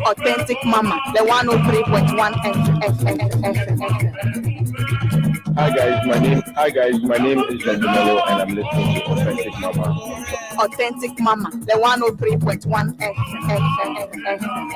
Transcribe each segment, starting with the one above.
Authentic Mama, the 103.1 FM. Hi guys, my name is John Dumelo and I'm listening to Authentic Mama. Authentic Mama, the 103.1 FM.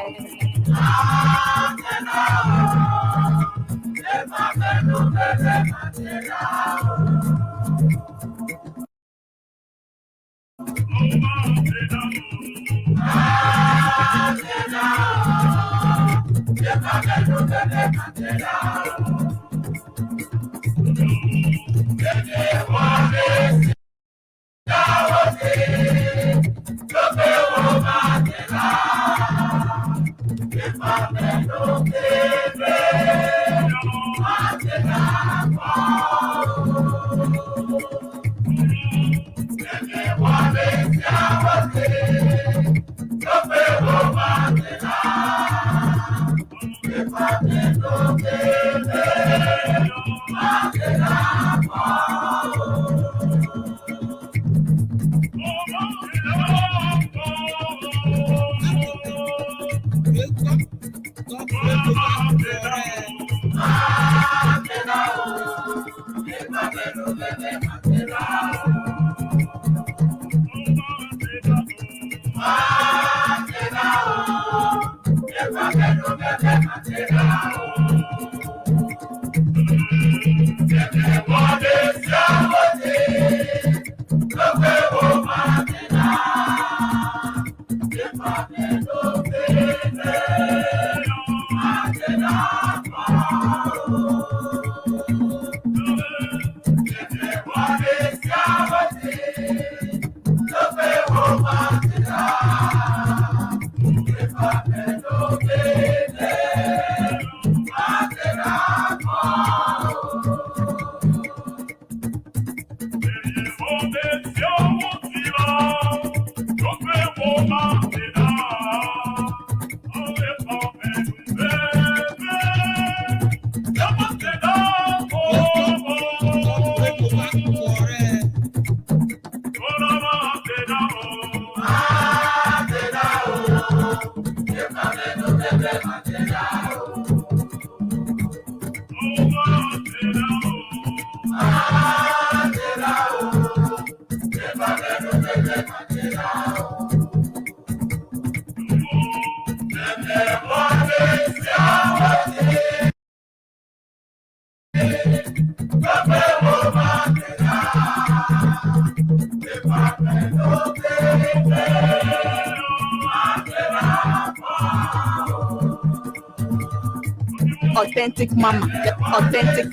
Authentic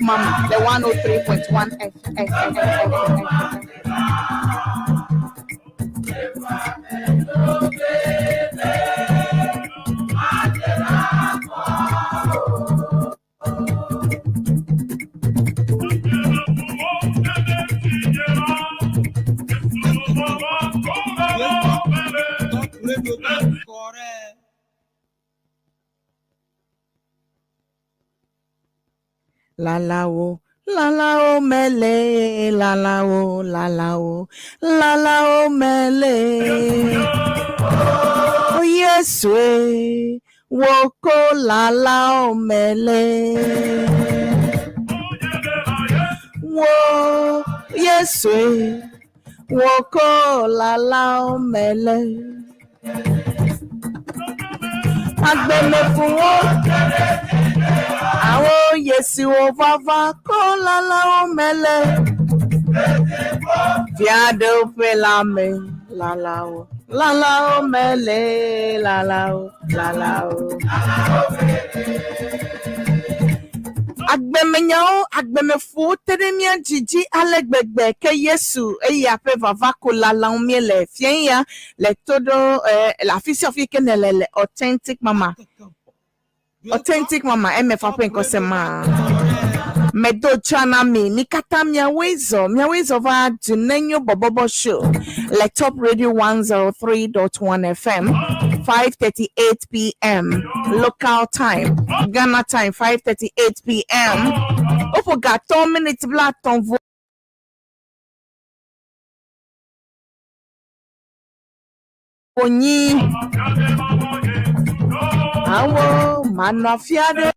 Mama, the 103.1 FM. Lalao mele, lalao mele. Oh yes we woko lalao mele. Wo yes we woko lalao mele. Agbeme fún wọn. Àwọn yèsì ò fàfà kó lálá ó mẹ́lẹ̀. Viado pelame, la lao mele, la lao. Agbemefo teremia jiji alegbegbe ke Yesu eya pe vava ko la miele fienya le todo la fisi of le authentic mama emefa pe nkosema medo chana mi kata miawezo va dunenyo bobobo show le top radio 103.1 FM 5:38 p.m. local time Ghana time 5:38 p.m. Opo gato minutes bla ton vo Onyi awo manafiade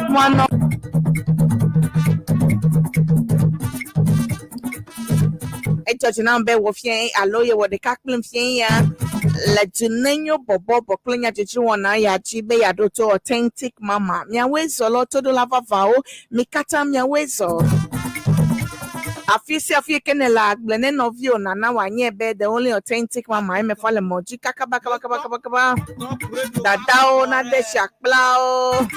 Mano church na mbe wo fien aloye wo de kaklim fien ya la junenyo bobo boklenya chichi wona ya chibe ya doto authentic mama miawezo lo todo lava vao mikata miawezo afisi kene la glene novio na wanye be the only authentic mama me fale moji kakaba dadao na de shakplao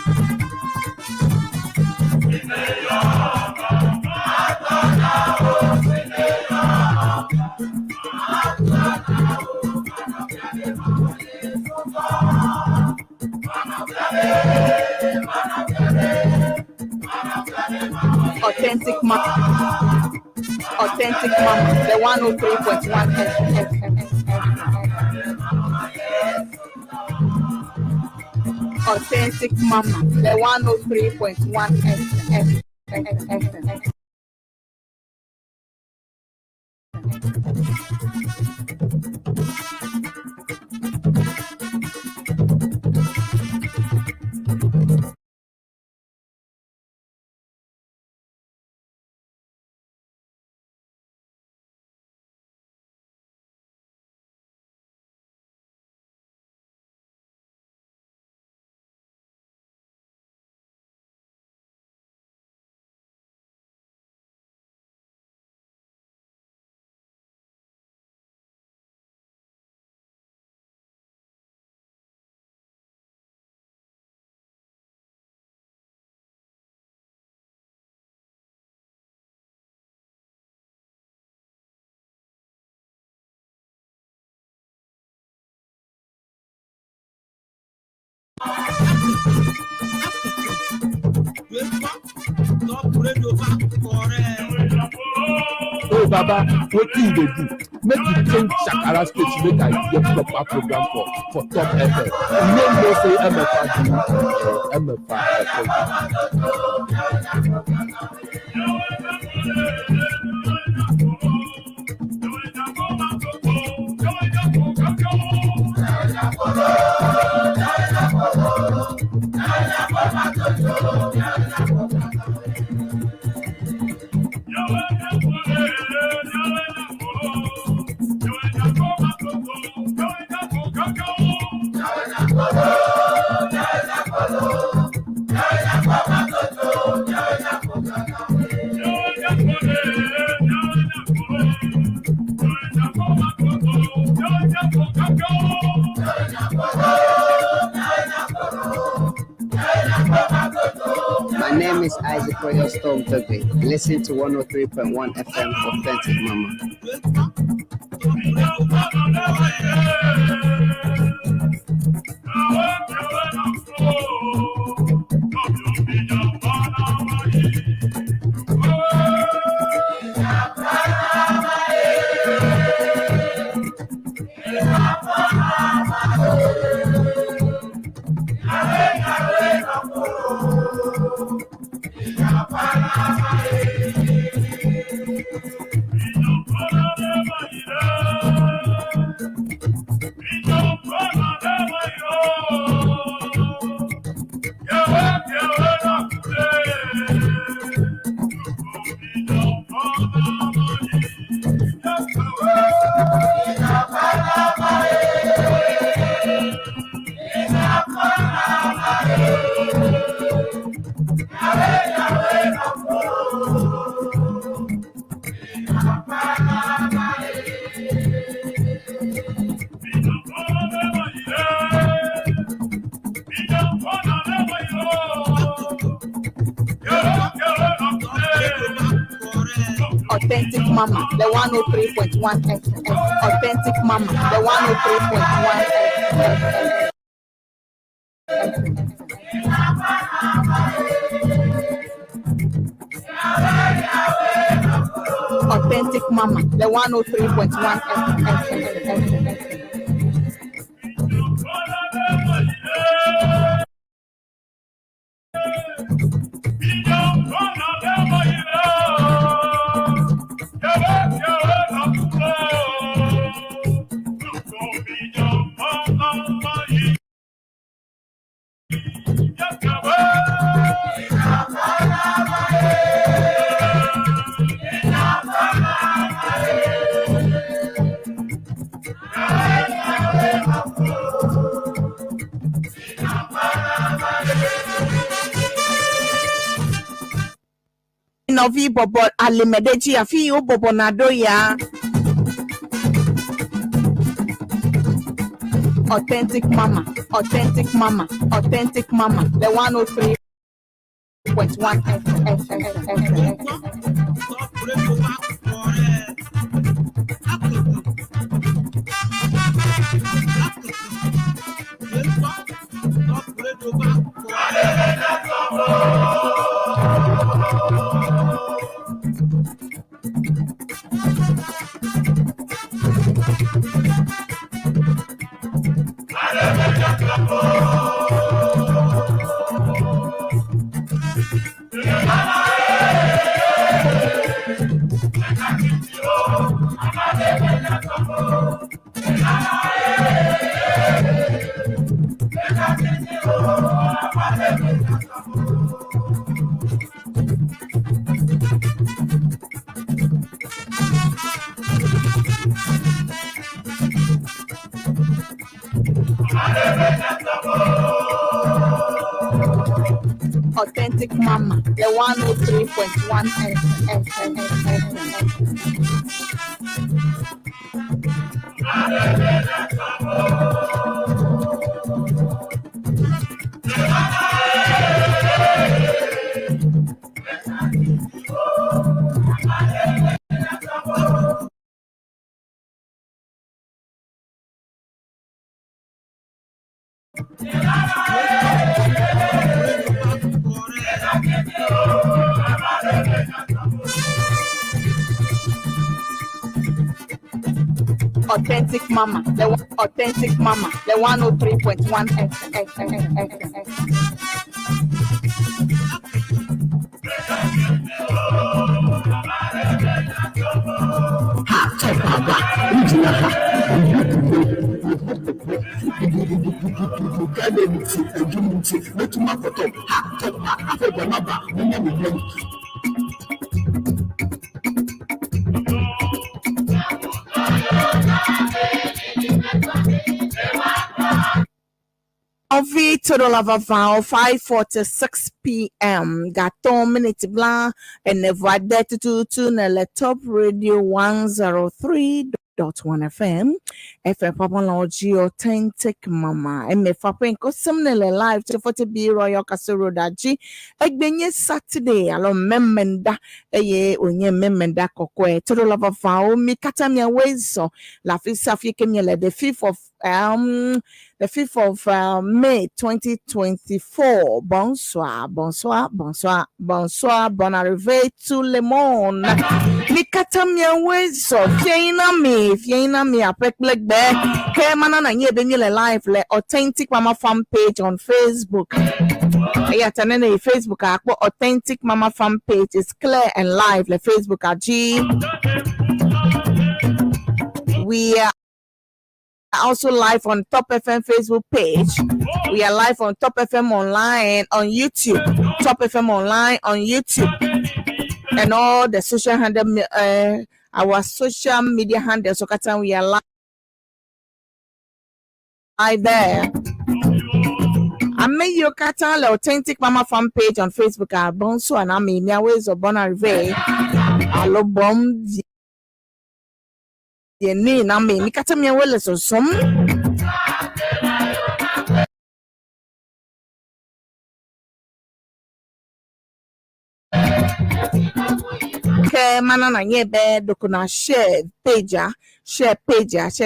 Authentic mama, the 103.1 FM. Authentic mama, the 103.1 FM. Oh Baba, what thing they do? Make you change Shakara stage, make I get proper program for Top FM. You know say MFA My name is Isaac Royal Storm Toby. Listen to 103.1 FM Authentic Mama. Authentic Mama, the 103.1 FM. Authentic Mama, the 103.1 FM. Authentic Mama, the 103.1 FM. Novi bobo alimedeji afi o bobo nado ya. Authentic Mama, Authentic Mama, Authentic Mama, the 103.1 FM. Authentic Mama, the 103.1 FM. Authentic Mama, the Authentic Mama, the 103.1 FM. Envie total of a vow 5:46 p.m. Gaton minute blanc and never dead to le top radio 103.1 FM. FM Papalogy Authentic Mama. And me fapen ko simnele live to 40B Royal Castle Daji. Egbenye Saturday along memenda eye onye memenda kokwe total of a vow mi katamia wezo la fisa fikemye the 5th of May 2024. Bonsoir, bonsoir, bonsoir, bonsoir. Bon arrivée tout le monde. Mikatamia wezo, fiena mi apek black bear. Ke manana nye benye le live le Authentic Mama fan page on Facebook. Tanene Facebook akpo Authentic Mama fan page is clear and live le Facebook G. We are also live on Top FM Facebook page. We are live on Top FM online on YouTube. Top FM online on YouTube. And all the social handle our social media handles. So we are live there. I made your the Authentic Mama fan page on Facebook. Bonso and I mean ways of Bonarive. I love bomb. Ye ni na me mikata me wele so som ke mana na nye be dokuna share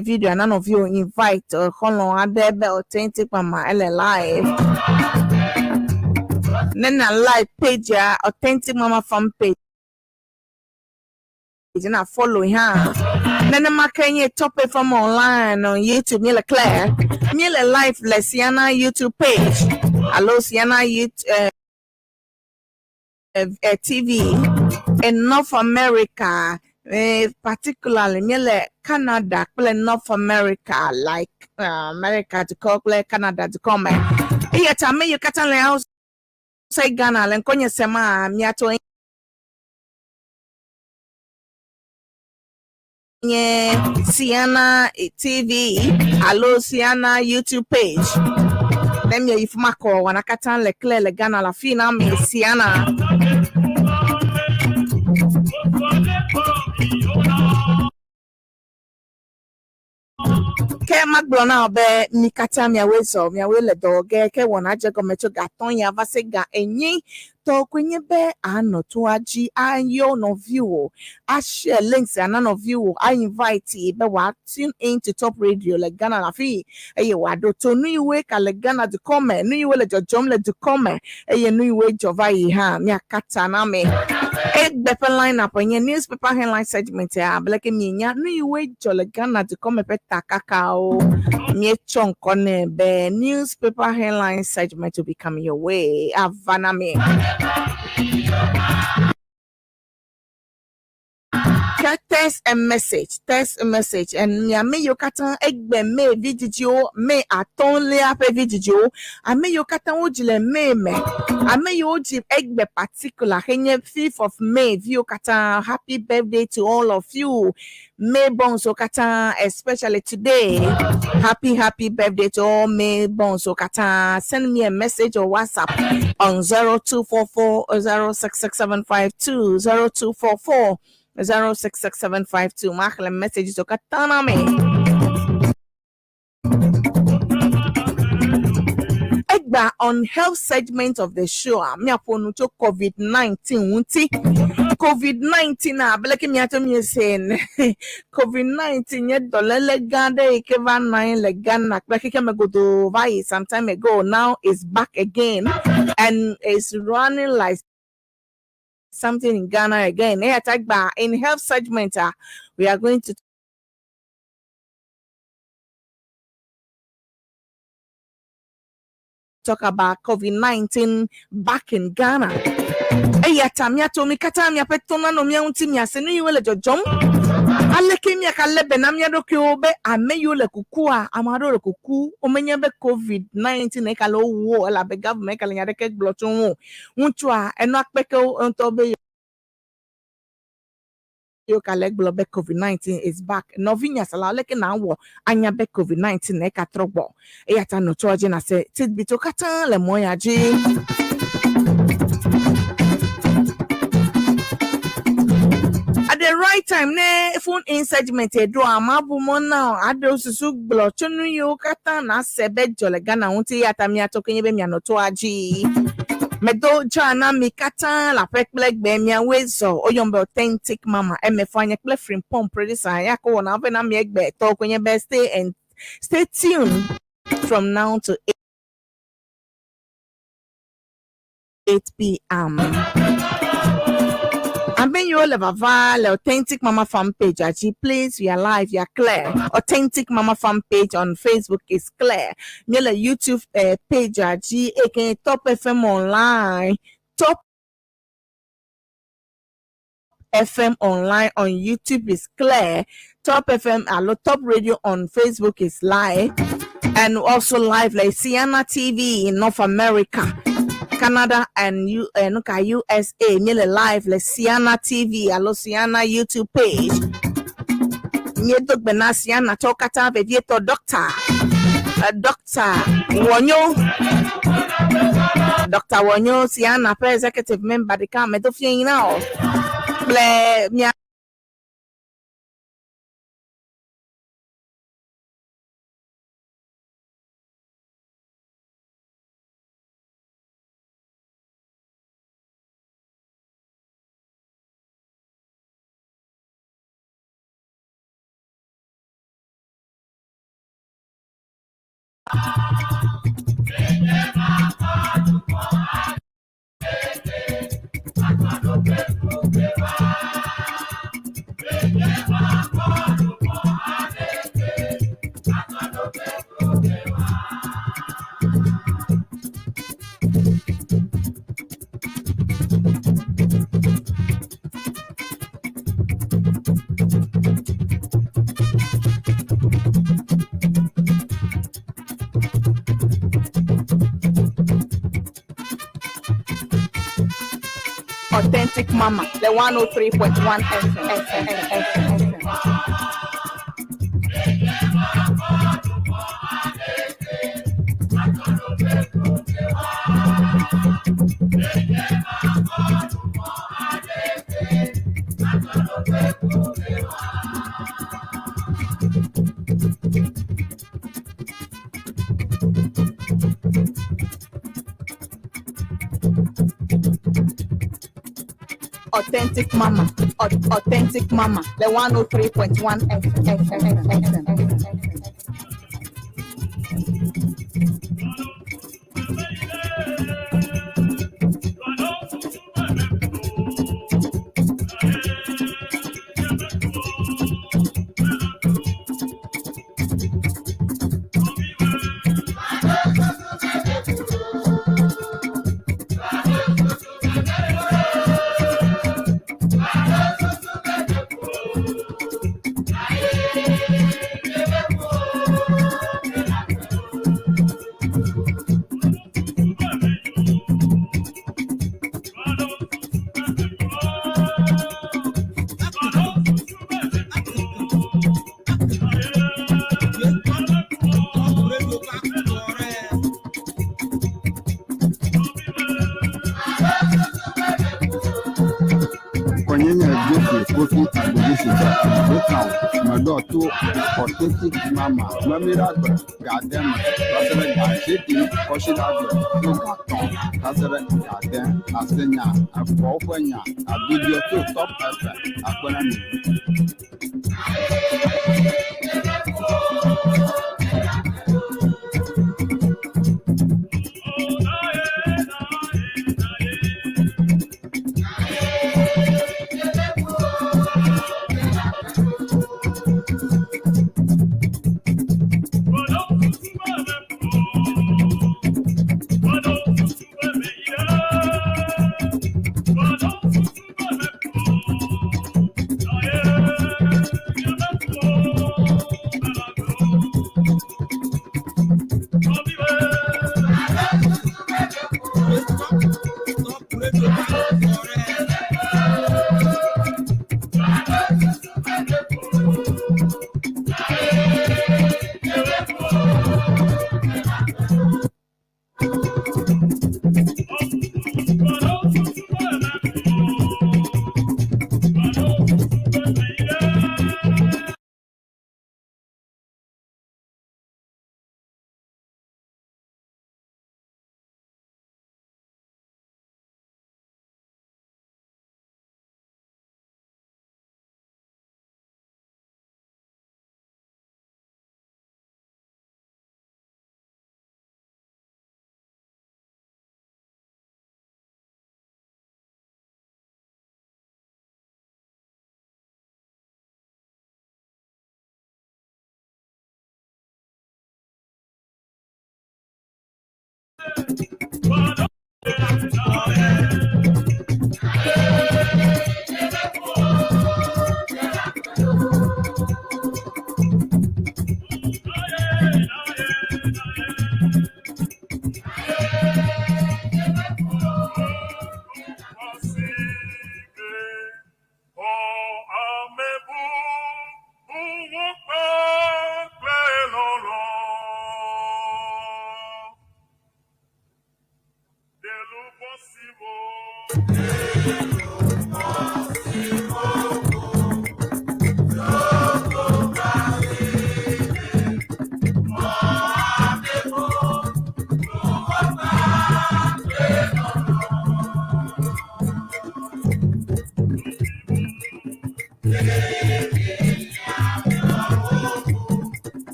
video and none of you invite holon adebe Authentic Mama ele live nena live page Authentic Mama fan page na follow her. Nene makenye Top FM online on YouTube. Miele Claire. Miele live le Siana YouTube page. Hello Siana YouTube TV in North America. Particularly miele Canada. North America like America to call Canada to come. Iya tame you katan le house say Ghana le konye sema miato Siana TV, hello Siana YouTube page. Let me if Marco wanakatan le Claire le Ghana la fina me Siana. Ke magbona obe mikata miawezo miawele doge ke wonaje gomecho gaton ya vasega enyi to kwenye be anoto aji ayo no view I share links and none of you I invite you be wa tune in to Top Radio le Ghana la fi eye wa do to nu iwe ka le Ghana de come nu iwe le jojom le de come eye nu iwe jova yi ha mi akata na me bepe line up on your newspaper headline segment ya blake mi nya nu iwe jo le Ghana de come pe takakao mi chon kone be newspaper headline segment to be coming your way avana me text a message and ya me yo katan egbe me video me aton le ape video a me yo katan ojile me a me yo oji egbe particular henye 5th of May view katan happy birthday to all of you May bonso katan especially today happy birthday to all May bonso katan send me a message or WhatsApp on 0244 066752 0244 066752 Makle message to katana me Egba on health segment of the show me aponu to COVID-19 unti COVID-19 na blake mi ato mi sen COVID-19 ye dolele gande ikeva 9 le Ghana blake ke me go do vai some time ago now is back again and is running like something in Ghana again. In health segment, we are going to talk about COVID-19 back in Ghana. Tamia tomi katamia petona no mia untimia senu yele jojom. Aleke mia kalebe na mia doke obe ameyo le kukua amado le kuku omenye be COVID-19 e kalo wo la be government kala nyade ke bloton wo. Untua eno akpeke ontobe yo kalek blobe COVID-19 is back. Novinya sala leke na wo anya be COVID-19 e ka trobo. Yata no toje na se tidbito katan le moya ji. At the right time, ne phone in segment do amabu mo now. Ado susu blochonu yo kata na sebe jole Ghana unti yata mi atokenye be mi anoto aji. Medo jana mi kata la pek black be mi wezo oyombe Authentic Mama emefanya kle frimpom producer yako wana ave na mi egbe to kwenye be stay tuned from now to 8 p.m. been you all the Authentic Mama fan page. Aji, please, we are live, we are clear. Authentic Mama fan page on Facebook is clear. Nyele YouTube page Aji, aka Top FM Online. Top FM Online on YouTube is clear. Top FM, Top Radio on Facebook is live. And also live like Sienna TV in North America, Canada, and USA. Nearly live like Sienna TV, Sienna YouTube page. Nyedo bena Sienna tokata vedieto doctor. Dr. Wanyo, Sienna, executive member, the camera, do you know? Authentic Mama, the 103.1 FM. Authentic Mama, Authentic Mama, the 103.1 FM. Authentic Mama, Mamirago, Goddamn, Lazarus, Shitty, Koshidago, Lugaton, Lazarus, Goddamn, Asena, a Pofania, a video to Top FM, a Konami.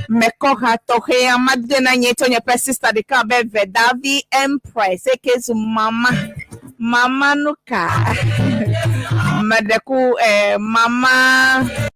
Mekoha Tohea Magdena Nyetonya Persista de Kabe Vedavi Empress Ekezu Mama Nuka Madeku Mama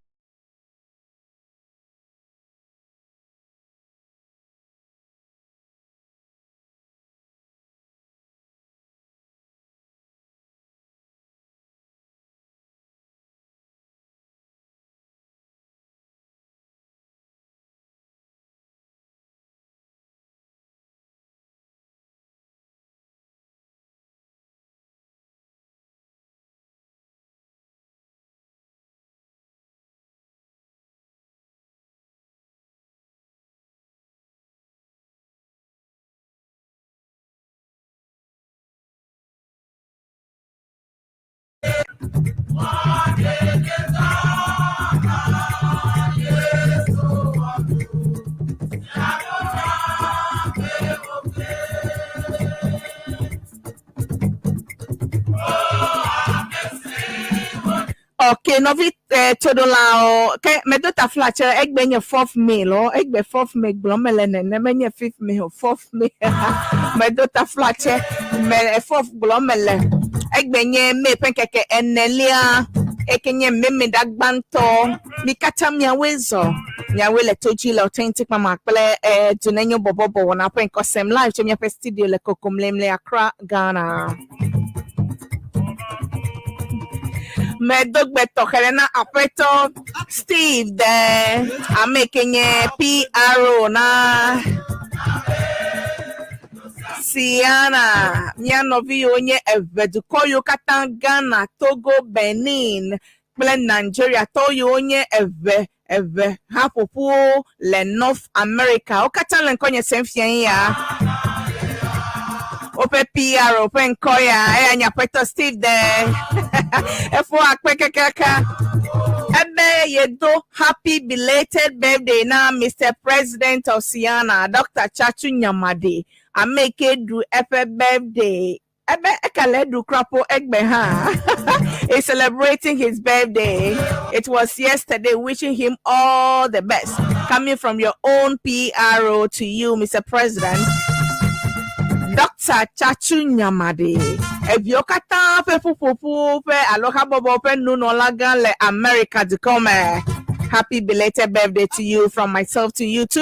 Okay, novi todolao. Okay, medota flatcher egbenye 4th May lo. Egbe 4th May glomelene ne menye 5th May 4th May. Medota flatcher me 4th glomele. Egbenye me penkeke enelia. Ekenye meme dagbanto. Mikata miawezo. Nyawele toji le authentic mama kple dunenyo bobobo wana penko sem live to mia studio le kokomlemle Accra Ghana. Medogbeto Helena Apeto Steve there. I'm making a PRO na Siana Mianovi onye Evedukoyo Katan Ghana Togo Benin Plan Nigeria Toyo onye Eve Hapopo le North America Okatan lenkonye senfien ya Ope PR, open koya, anya peto Steve there. Efo akwekekeka. Ebe yedo happy belated birthday now, Mr. President of Siana, Dr. Chachu Nyamade. I make it do epe birthday. Ebe ekale du krapo egbe ha. He's celebrating his birthday. It was yesterday, wishing him all the best. Coming from your own PRO to you, Mr. President. Dr. Chachu Nyamade. Ebiokata pe pupupu pe aloha bobo pe nunolaga le America to come. Happy belated birthday to you from myself to you too.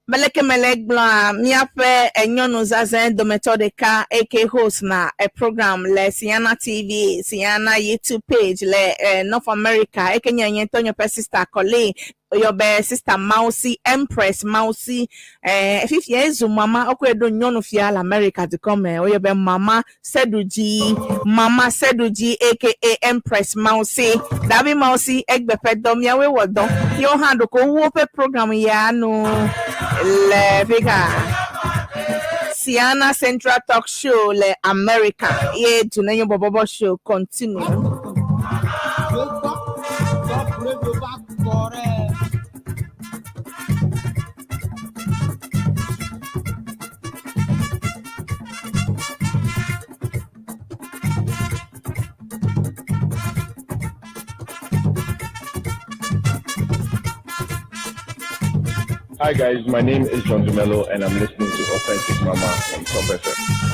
Meleke Melek Blanc, miape enyono zazen dometo de ka AK host na a program le Siana TV, Siana YouTube page le North America, Ekenya Nyentonyo Persista Kole, your best sister Mousy, Empress Mousy, if you is mama, okay, don't know if you're America to come, or your mama Seduji, aka Empress Mousy, Dabi Mousy, egg bepedom, ya we were done. Your hand to go whoop program, ya no, Leviga. Siana Central Talk Show, le America, yeah, to your Bobo Show, continue. Hi guys, my name is John Dumelo and I'm listening to Authentic Mama on Top FM.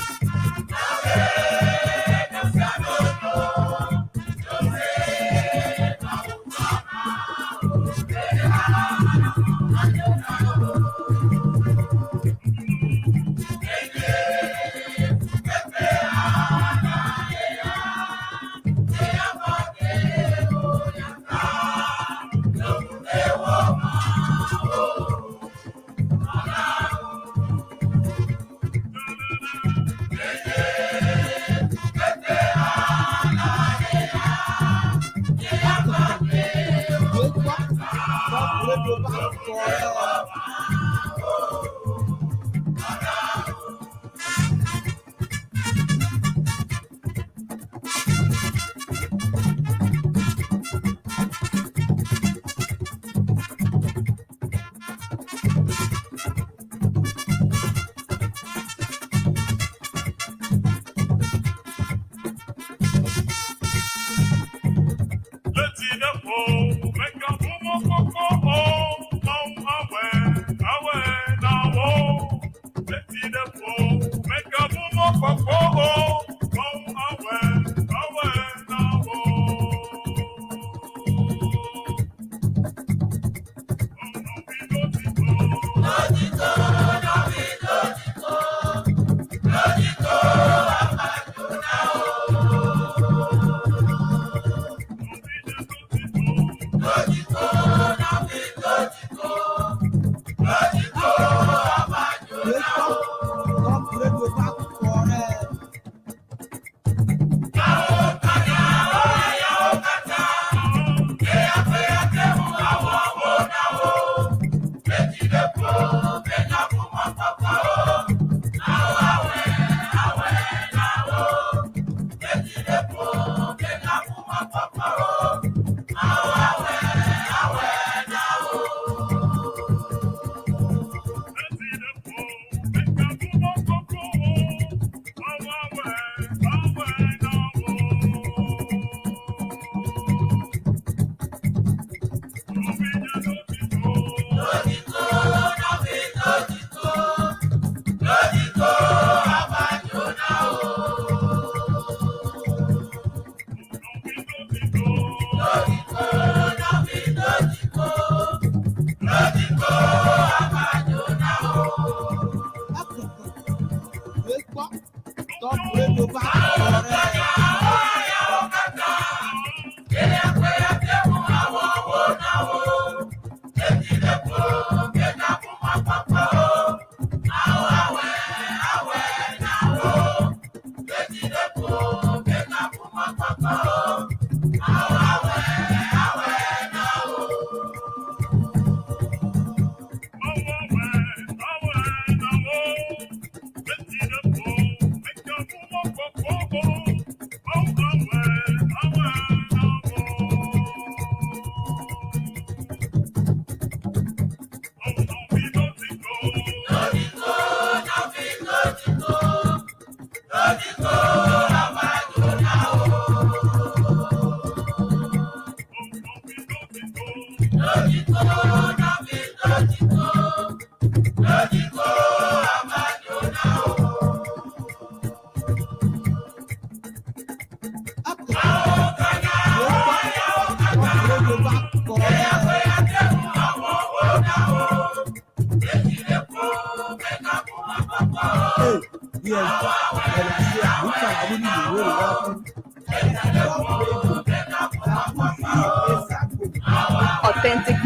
Authentic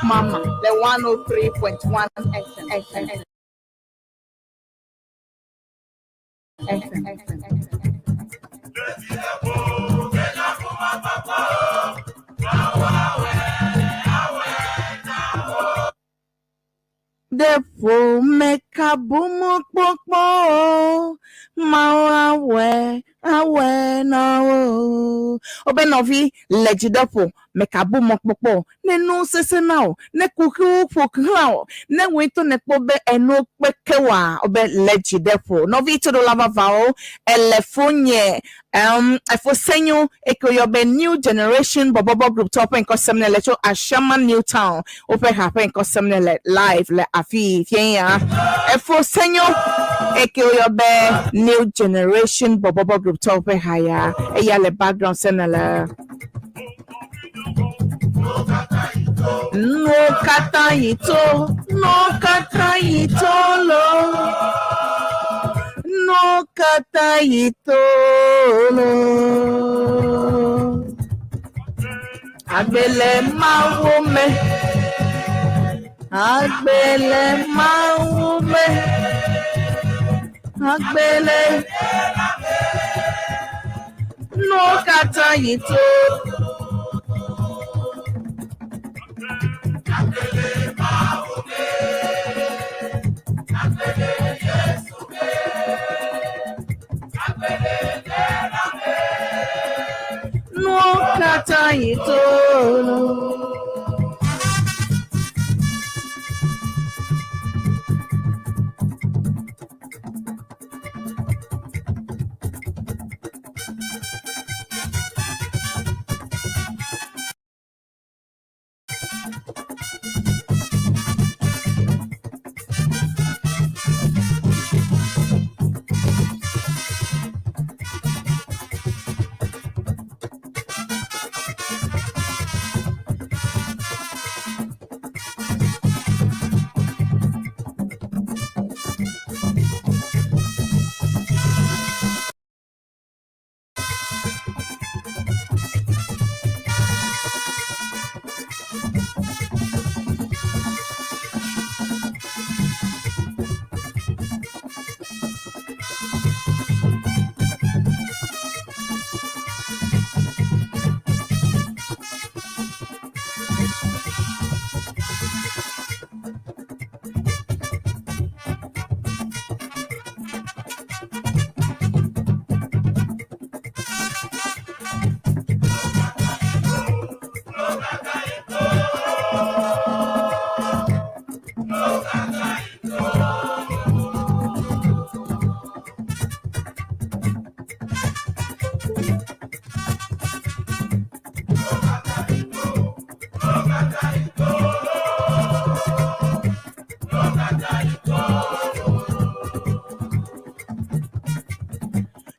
Mama, the 103.1 FM. Depo meka bumo popo mawe awe na o obenovi legidepo meka bumo popo ne no sese na ne kuku pokra ne wento ne pobe eno pekewa obe legidepo novi to do lava vao elefonye efo senyo ekoyobe new generation bobobo group top en kosemne lecho ashama new town open happen kosemne live le afi fienya efo senyo ekoyobe new generation bobobo group top haya eya le background senela no kata yito lo no kata yitolo agbele mawome agbele no kata yitolo no kata yitolo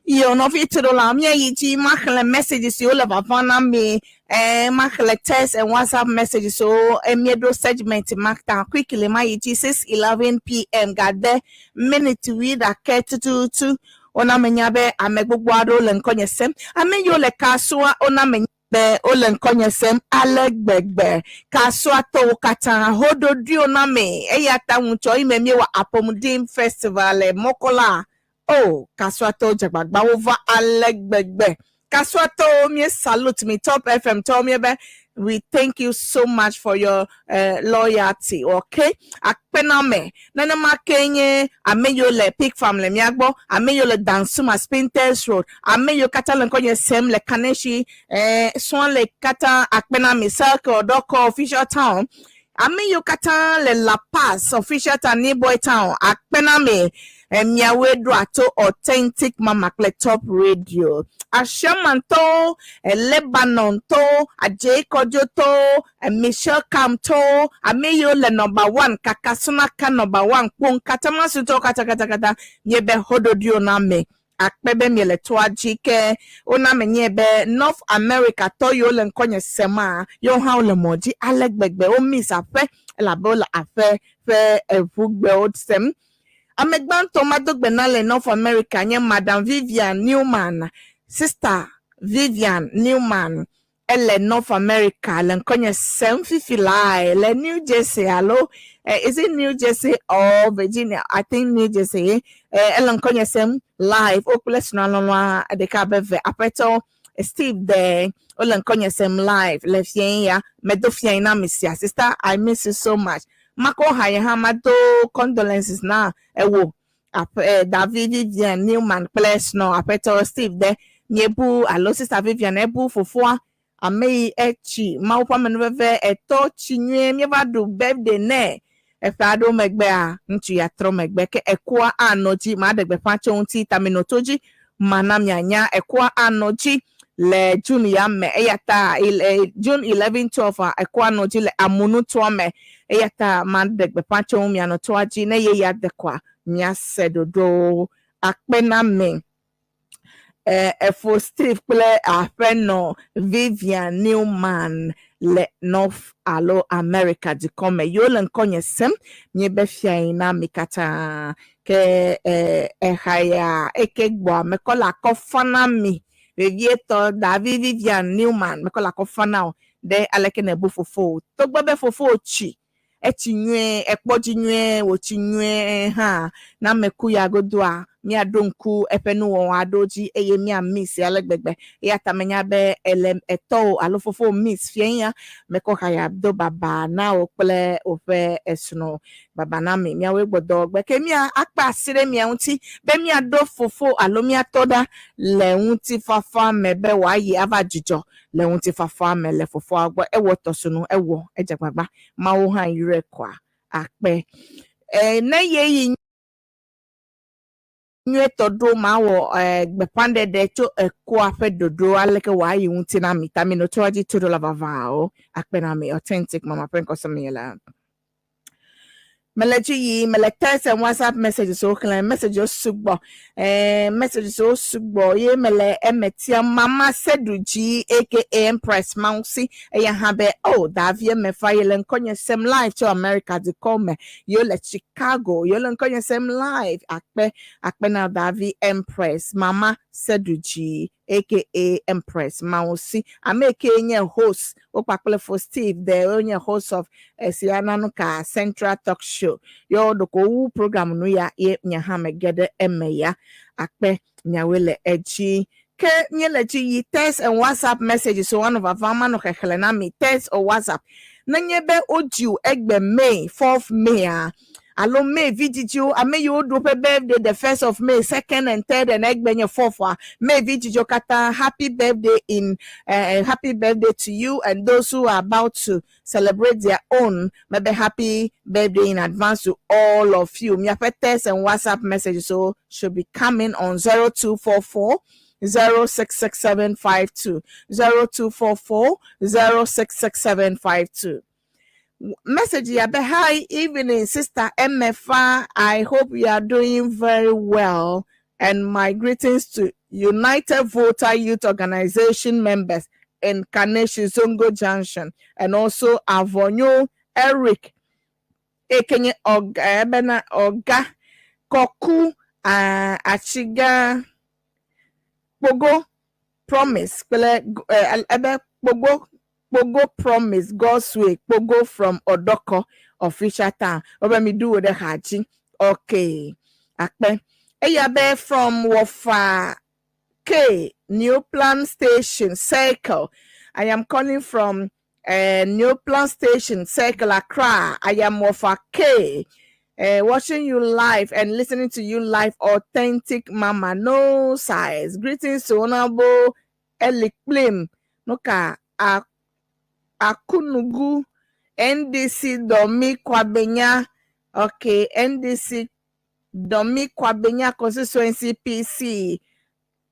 Yo no vitro la mia yiji makhle messages yo le bavana me makhle text and WhatsApp messages so emiedo segment makta quickly my yiji 6:11 p.m. got there minute we da ketutu ona menyabe amegbogwado le nkonyesem amenyo le kasua ona menyabe ole nkonyesem alegbegbe kasua to kata hodo dio na me eyata nwucho imemie wa Apomudin Festival Mokola. Oh, Kaswato Jagbagba over Alegbegbe. Kaswato me salute me Top FM told me we thank you so much for your loyalty. Okay, akpename nana makenye ameyo le Pig Farm le miagbo ameyo le Dansuma Spinters Road ameyo kata le konye sem le Kaneshi swan le kata akpename circle doko official town. Ameyo kata le La Paz official town Boy town akpename Miawe Drato Authentic Mama Top Radio. Ashamanto, Lebanon to, Ajay Kojoto, Michelle Kamto, Ameyo le number 1, Kakasuna ka number 1, Pung Katamasuto kata, Nyebe Hodo Dioname. Akpebe miele toa jike ona menyebe North America to yo le nkonye sema yo ha ole moji alegbegbe o miss afe la bola afe fe evugbe odsem amegban tomado gbenale North America nye Madam Vivian Newman, Sister Vivian Newman, ele North America le nkonye sem fifi lie le New Jersey hello is it New Jersey or Virginia? I think New Jersey ele nkonye sem live okule sunalonwa de ka beve apeto Steve there ole nkonye sem live le fien ya medo fien na misia sister I miss you so much mako haye ha mado condolences na ewo David Vivian Newman place no apeto Steve there Niebu alo sister Vivian ebu fofua amei echi maupa menveve eto chinwe mievadu birthday ne efado megbe a ntu ya tro megbe ke ekwa anoji ma degbe pacho nti taminotoji mana mianya ekwa anoji le June ya me eyata June 11 12 ekwa anoji le amunu to me eyata ma degbe pacho mi anotoji ne ye ya dekwa nya sedodo akpena me for Steve Play Afeno Vivian Newman le North Alo America di come yolen konye sem nye befia ina mikata ke haya ekegbo mekola kofana mi vivieto David Vivian Newman mekola kofana de aleke ne bufofo to gbe fofo chi echinywe ekpojinywe wochinywe ha na meku ya godua mi adonku epenu won adoji eye mi miss alegbegbe ya tamenya be elem eto alofofo miss fienya meko kaya do baba na ople ofe esno baba na mi awe gbodo gbe ke mi apa sire mi unti be mi ado fofo alomi atoda le unti fafa mebe wa yi avajijo le unti fafa me le fofo agbo ewo tosunu ewo ejagbagba ma wo han yire kwa akpe na ye nye todo ma wo gbepande de cho eko afe dodo aleke wa yi unti na mi tamino to aji todo la vavao akpena mi authentic mama prenko samela Meleji yi mele text and WhatsApp messages so clean messages sugbo messages so sugbo ye mele emetia mama seduji aka Empress Mausi eya habe davie me file nkonye sem live to America de come yo le Chicago yo le nkonye sem live akpe na Davi Empress mama seduji aka Empress Mausi ameke nye host opakole for Steve the onye host of Siana Nuka Central Talk Show yo doko program no ya ye nya ha megede emeya akpe nyawele eji ke nyeleji yi text and WhatsApp messages so one of avama no kekele na mi text or WhatsApp na nyebe audio egbe May 4th May Alo May video ame you do birthday the 1st of May 2nd and 3rd and egbenye 4th May video kata happy birthday in happy birthday to you and those who are about to celebrate their own maybe happy birthday in advance to all of you. My text and WhatsApp messages so should be coming on 0244 066752 0244 066752. Message yabe hi evening sister MFA, I hope you are doing very well and my greetings to United Voter Youth Organization members in Kaneshi Zongo Junction and also Avonyo Eric Ekenye Oga Koku Achiga Pogo Promise Pogo Promise God's way Pogo from Odoko official town over me do the haji okay akpe eyabe from Wofa K New Plan Station Circle. I am calling from New Plan Station Circle Accra. I am Wofa K watching you live and listening to you live. Authentic mama no size greetings to honorable Elik Blim Noka Akunugu NDC Domi Kwabenya. Okay, NDC Domi Kwabenya constituency PC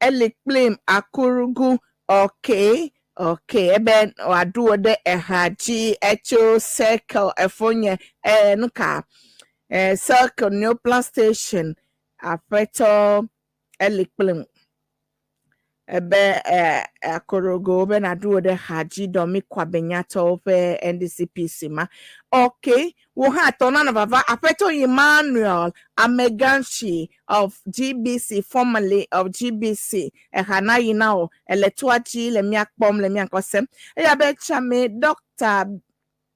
Elik Blim Akurugu. Okay, eben wadu de ehaji echo circle efonye nuka circle New Plan Station apeto Elik Blim ebe akorogo be na do de haji domi kwabenyato pe NDCPC ma. Okay, we had Tonana Vava Apeto Emmanuel Ameganshi of GBC, formerly of GBC, Hana Yinao, Eletuachi, Lemiak Bom, Lemiak Osem, Eyabechame, Dr.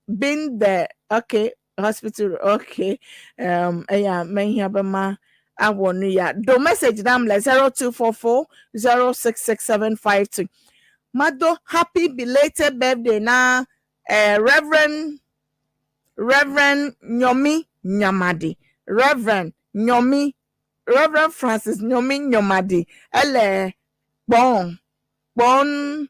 Binde, okay, hospital, okay, yeah, Menhiabama. I want ya. Do message them like 0244 066752. Mado, happy belated birthday na Reverend Nyomi Nyamadi. Reverend Francis Nyomi Nyamadi. Ele bon no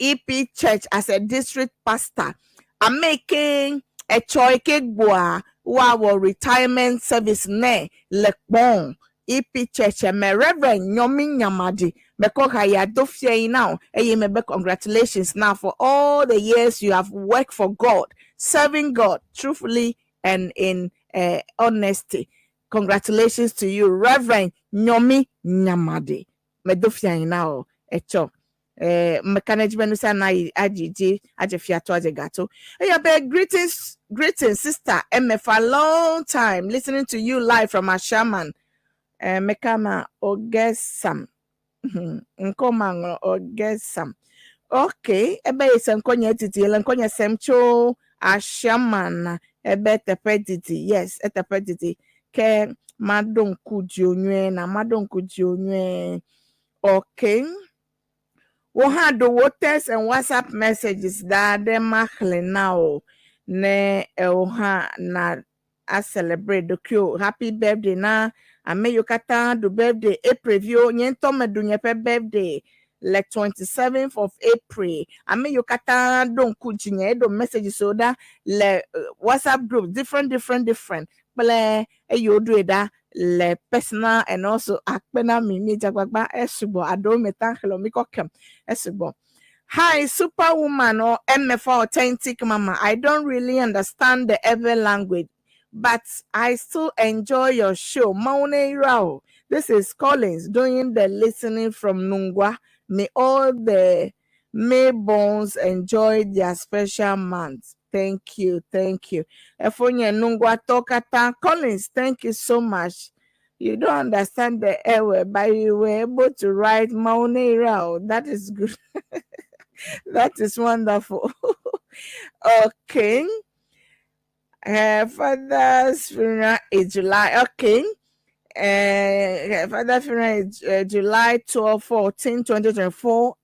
EP Church as a district pastor. I'm making a choice boa our retirement service ne lekbon EP Church me Reverend Nyomi Nyamadi because I do fear now. Hey, me congratulations now for all the years you have worked for God, serving God truthfully and in honesty. Congratulations to you, Reverend Nyomi Nyamadi. Me do fear now. Echo. Management say na ajiji ajefiato ajegato. Hey, greetings, sister M for a long time listening to you live from Ashaman. Mekama Ogesam. Nkoma Ogesam. Okay, ebe ise nkonye titi, nkonye semcho Ashaman ebe tepediti. Yes, etepediti. Ke madon kujonwe na madon kujonwe. Okay. We had the waters and WhatsApp messages that they machle now. Ne oha na a celebrate the Q. Happy birthday na. I may you kata the birthday April view. Nyento me dunye pe birthday. Like 27th of April. I may you kata don't kujinye do messages so that le WhatsApp group different. But you do that. Le personal and also akpena mimi jagbagba esubo ado metan helomiko kem esubo. Hi superwoman or MF authentic mama. I don't really understand the ever language, but I still enjoy your show. Maune Rao. This is Collins doing the listening from Nungwa. May all the Maybones enjoy their special month. Thank you. Efonye Nungwa Tokata Collins, thank you so much. You don't understand the airway, but you were able to write Maune Rao. That is good. That is wonderful. Okay. Her father's funeral is July. Okay. Her father's funeral is July 12, 14, 2024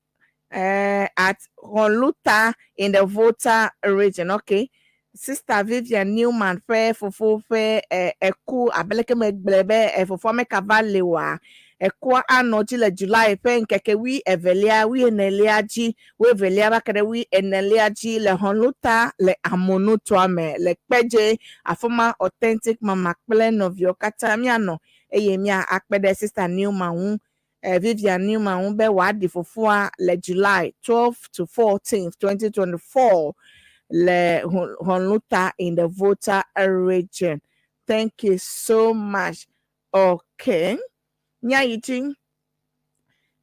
at Honluta in the Volta region. Okay. Sister Vivian Newman fe fofo fe eku abeleke meglebe fofo me kavalewa eku anoji le July fe nkeke wi evelia wi eneliaji we velia bakere wi eneliaji le Honluta le amonu toame le peje afoma authentic mama kpele of your katamiano eyemia akpede Sister Newman Vivian Newman be wadi fofo le July 12 to 14th 2024 Le Honluta in the Volta region. Thank you so much. Okay. Nya yiting.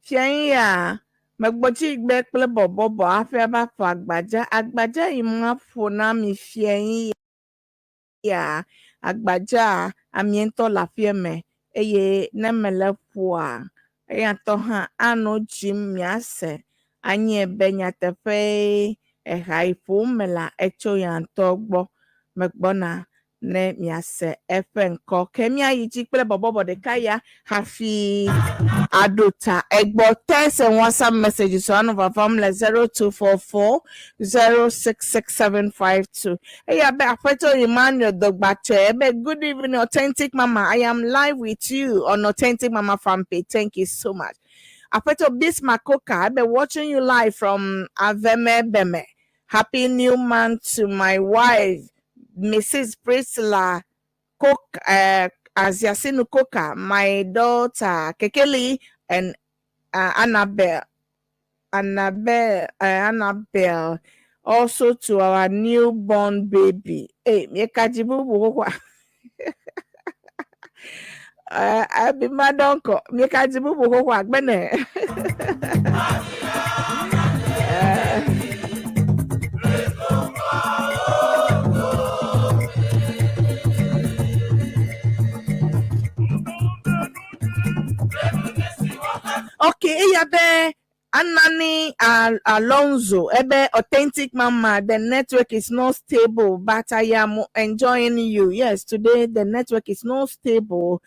Fianya. Magboji gbekple bobo afi ba fa agbaja imwa fona mi fianya. Agbaja amiento la fieme. Eye nemele poa. Eya toha ano jim miase. Anye benya tefe. Haifumela echo yantogbo megbona ne miase efenko kemia yijikpele bobo de kaya hafi adota egbo text and WhatsApp messages on of our family 0244 066752. Hey, I Apeto Emmanuel Dogbache. Good evening, authentic mama. I am live with you on Authentic Mama fan page. Thank you so much. Apeto Bismakoka. I've been watching you live from Aveme Beme. Happy new month to my wife, Mrs. Priscilla Cook, Aziasinu Coca, my daughter Kekeli, and Annabelle. Also to our newborn baby. Hey, I be mad uncle. Me can't move work, bene. Okay, yabe. Anani Alonso, Ebe Authentic Mama, the network is not stable, but I am enjoying you. Yes, today the network is not stable,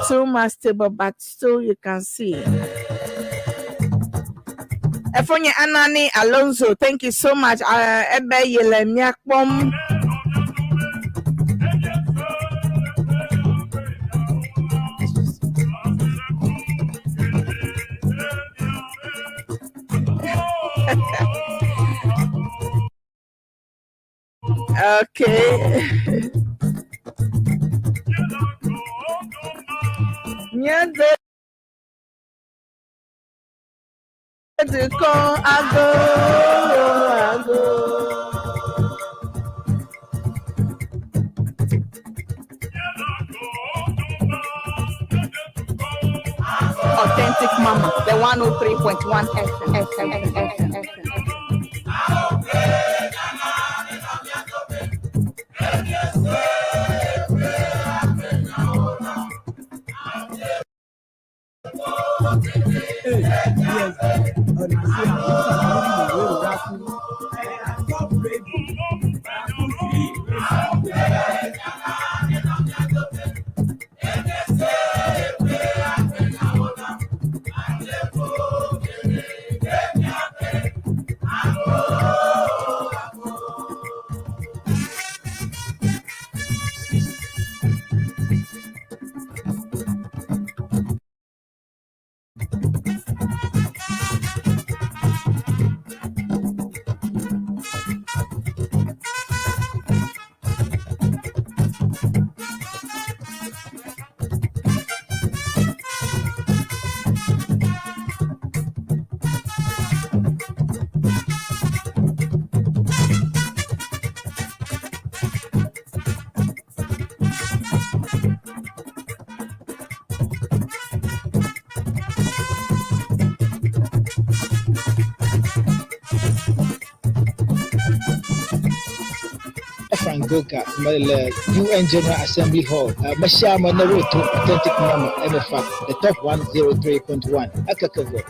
too much stable, but still you can see. Efonye Anani Alonso, thank you so much. Ebe Yelemia Pom. Okay. Nyade to call ago. Authentic Mama, the 103.1 FM. Goka, UN General Assembly Hall, Mashama Naruto, Authentic Mama, MFA, the top 103.1, Akakavo.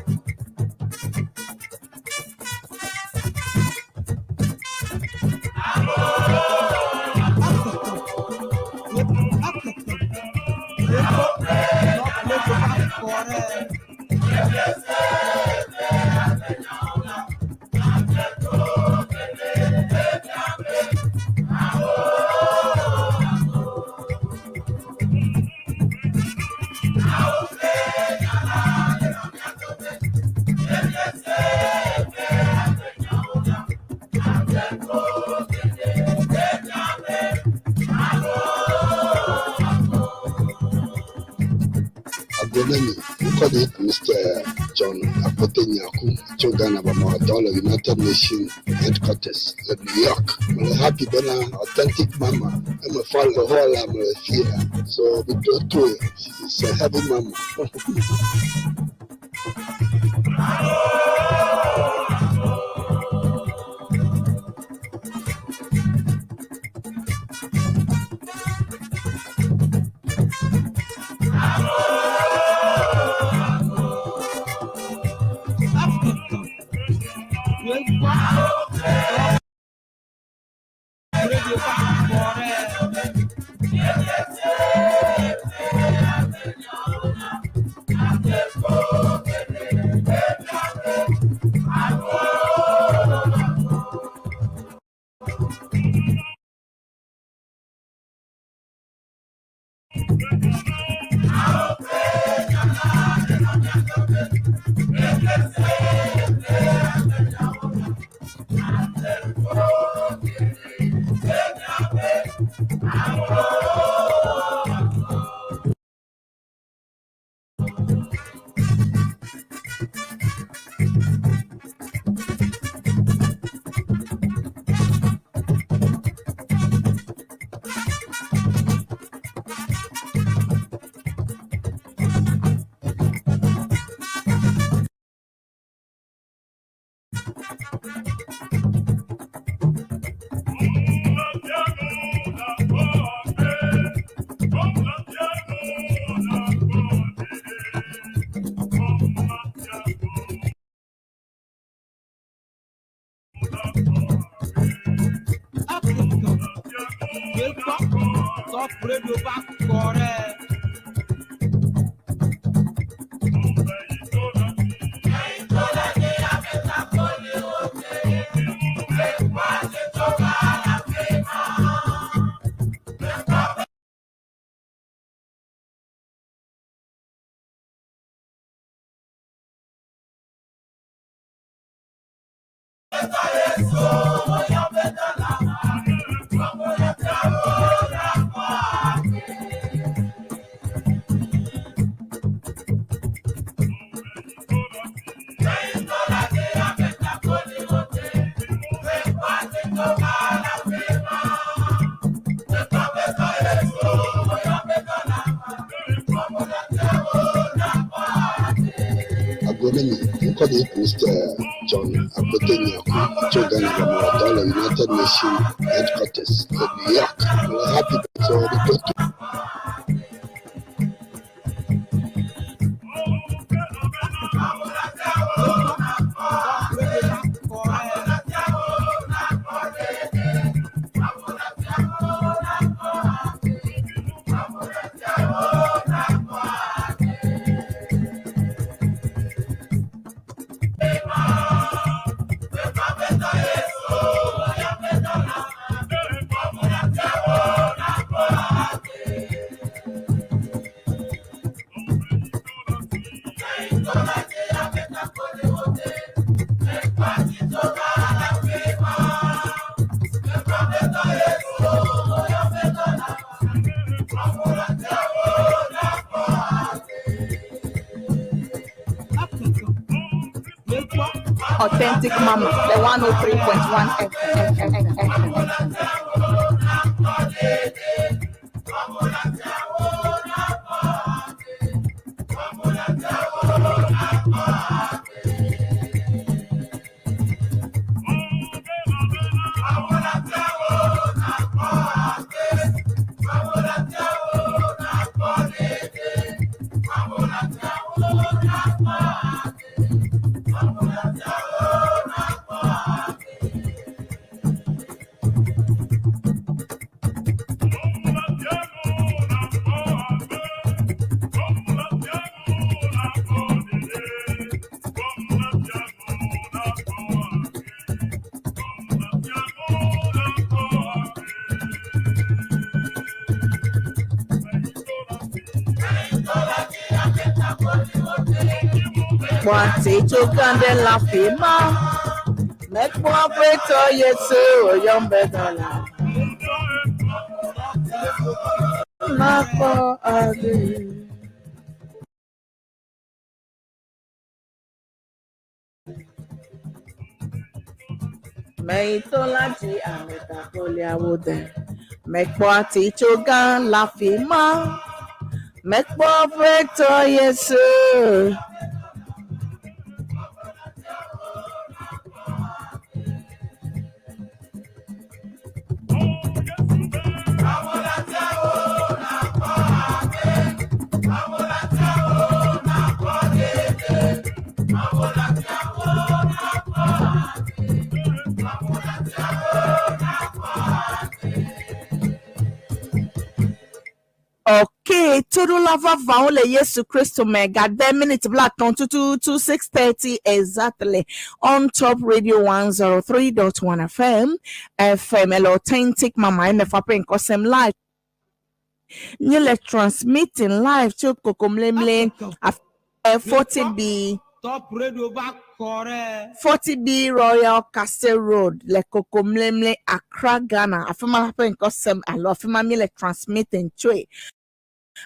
Mr. John Apotenyaku, Chogana Bama, United Nations Headquarters in New York. I'm a happy Bena, Authentic Mama. I'm a father, whole I'm a fear. So we do too. She's a happy mama. Top Radio back correct. John Akotenyaku, Children of the United Nations Headquarters in New York. We're happy for the Authentic Mama, the 103.1 FM. What it took and then laughing, make more better, yes, so young better. Not for ugly. May Tolaji and the Polia would make what it took and laughing, make more better, yes, sir. Okay, total lava vaule Yesu Christo mega 10 minutes black on 6:30 exactly on Top Radio 103.1 FM authentic mama MFA in Kosem live. Nile transmitting live to Kokomlemle 40B Top Radio back correct. 40B Royal Castle Road, Le Kokomlemle, Accra, Ghana. Afima happen in Kosem alo afima mile transmitting to.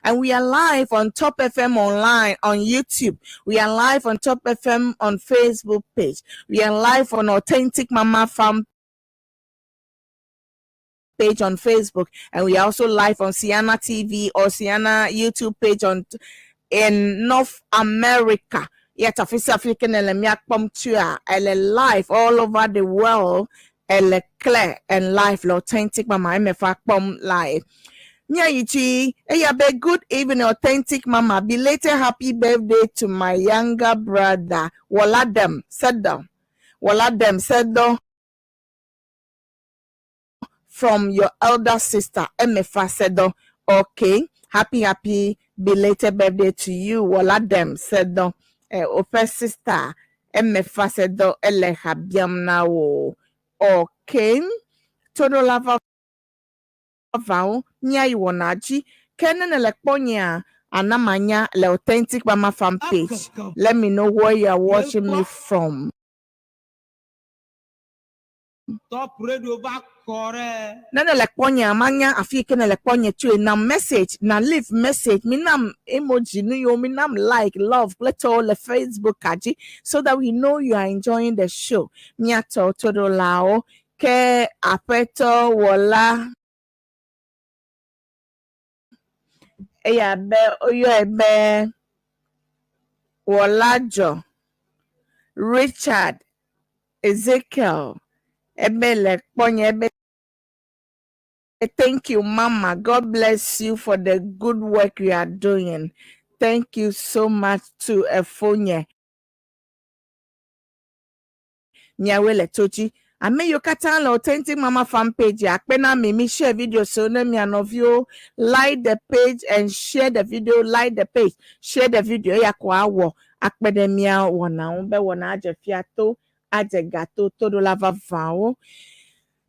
And we are live on Top FM online on YouTube. We are live on Top FM on Facebook page. We are live on Authentic Mama Farm page on Facebook, and we are also live on Sienna TV or Sienna YouTube page in North America. Yet official African elemiak pom tua live all over the world. Clear and live Authentic Mama MFA pom live. Nyayichi, good evening, Authentic Mama. Belated happy birthday to my younger brother. Waladem, said down. from your elder sister. Emefa said, okay, happy belated birthday to you. Wala them said, ope sister. Emefa said, eleha biam na wo. Okay. Todo lava vao nya iwonaji. Kenen elekponya anamanya le authentic mama fan page. Let me know where you are watching me from. Top radio back kore. Nana lekponya amanya afi kene lekponya tue na message na leave message mi nam emoji no yo mi nam like love let's all the Facebook kaji so that we know you are enjoying the show. Miato todo lao ke apeto wala eya be oyo ebe walajo Richard Ezekiel ebe lekponya ebe. Thank you, Mama. God bless you for the good work you are doing. Thank you so much to Efonye. Nyawele Tochi. I may you katan la authentic mama fan page. Akpena mimi share video so no me of you like the page and share the video. Like the page, share the video. Ya kwa wo akpede mia wana umbe wana aje fiato aje gato todo lava vao.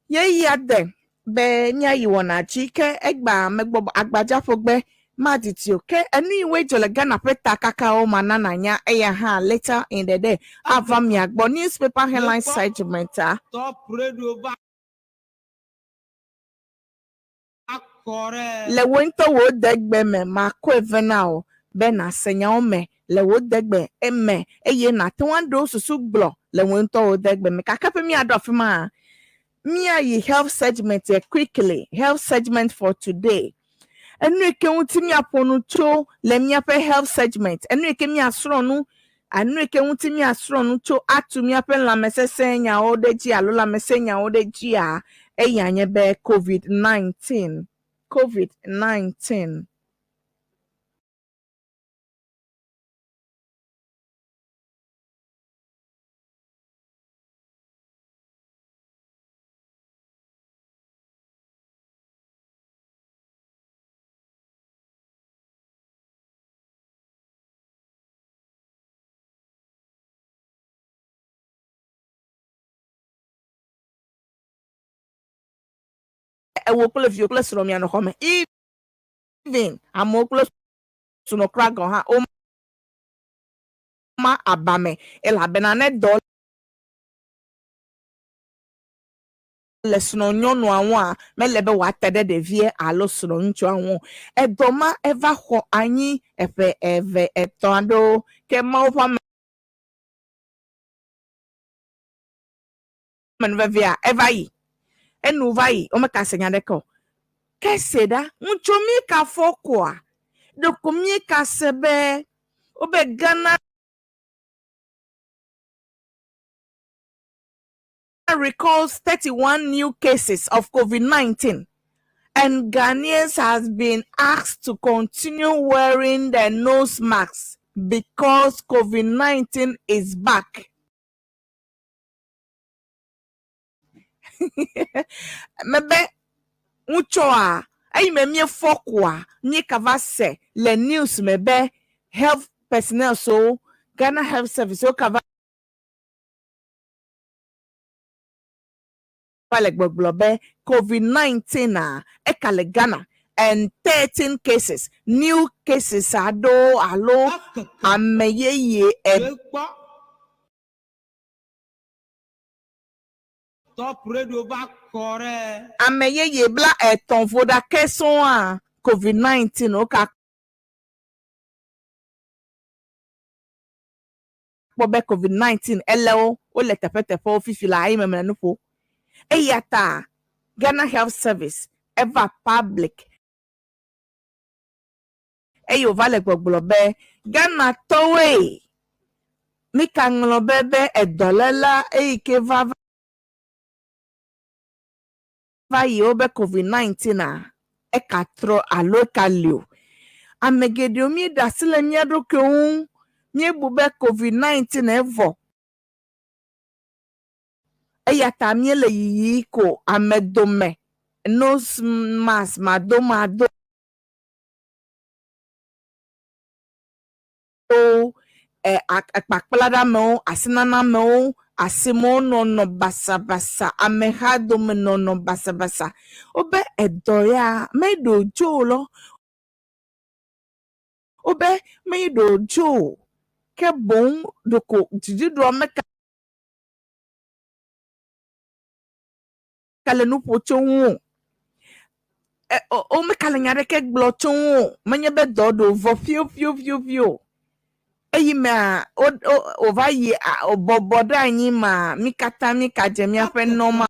Ye yade. Be nya yiwona chike egba megbo agbaja fogbe maditi okay anyway jole Ghana peta kakao manana nya eya ha later in the day avam ya gbo newspaper headline segment Top radio back kore. le wento wo degbe me mako evenao be na senya ome le wo degbe eme eye na twando susu glo le wento wo degbe me kakape mi adofima Mia ye health segment quickly. Health segment for today. Enu eke untimi aponu cho le mia pe health segment. Enu eke mi asronu. Anu eke untimi asronu cho atu mia pe la mesese nya odeji alo la mesese nya odeji a eya nye be COVID-19. COVID-19. Ewokule fiokule sunomia no home. Even amokule sunokrago ha o ma abame ela benane do le suno nyonu awon a melebe wa tede de vie alo suno nchu awon edoma eva ho anyi efe eve etondo ke ma ofa men via eva yi enu va yi o me ka senya de ko keseda nchomi ka fokwa de komi ka sebe obe Ghana recalls 31 new cases of COVID-19 and Ghanaians has been asked to continue wearing their nose masks because COVID-19 is back. Mebe uchoa ay memie fokwa ni kavase le news mebe health personnel so Ghana Health Service so kava COVID-19 ekale Ghana and 13 cases new cases ado alo ameyeye Top radio back kore. ameyeye bla eton voda keson a COVID-19 o ka pobe COVID-19 eleo o le tepetepe ofifila ayi memene nupo eyata Ghana Health Service ever public eyo vale gbogbobe Ghana towe mi kanglo bebe edolela eike va yi obe COVID-19 a ekatro alo kalio amegede omi dasile mi adoke un mi bube COVID-19 evo eyata mi le yi ko amedome nose mask mado akpakplada me asinana me asimo no basa basa ameha dome no basa basa obe edoya medo jolo obe medo jo ke bon doko didi do meka kale nu pochonwo o me kale nyare ke glochonwo menye be dodo vo fio eyi ma o va yi obobodo anyi ma mikata mikaje mi afa normal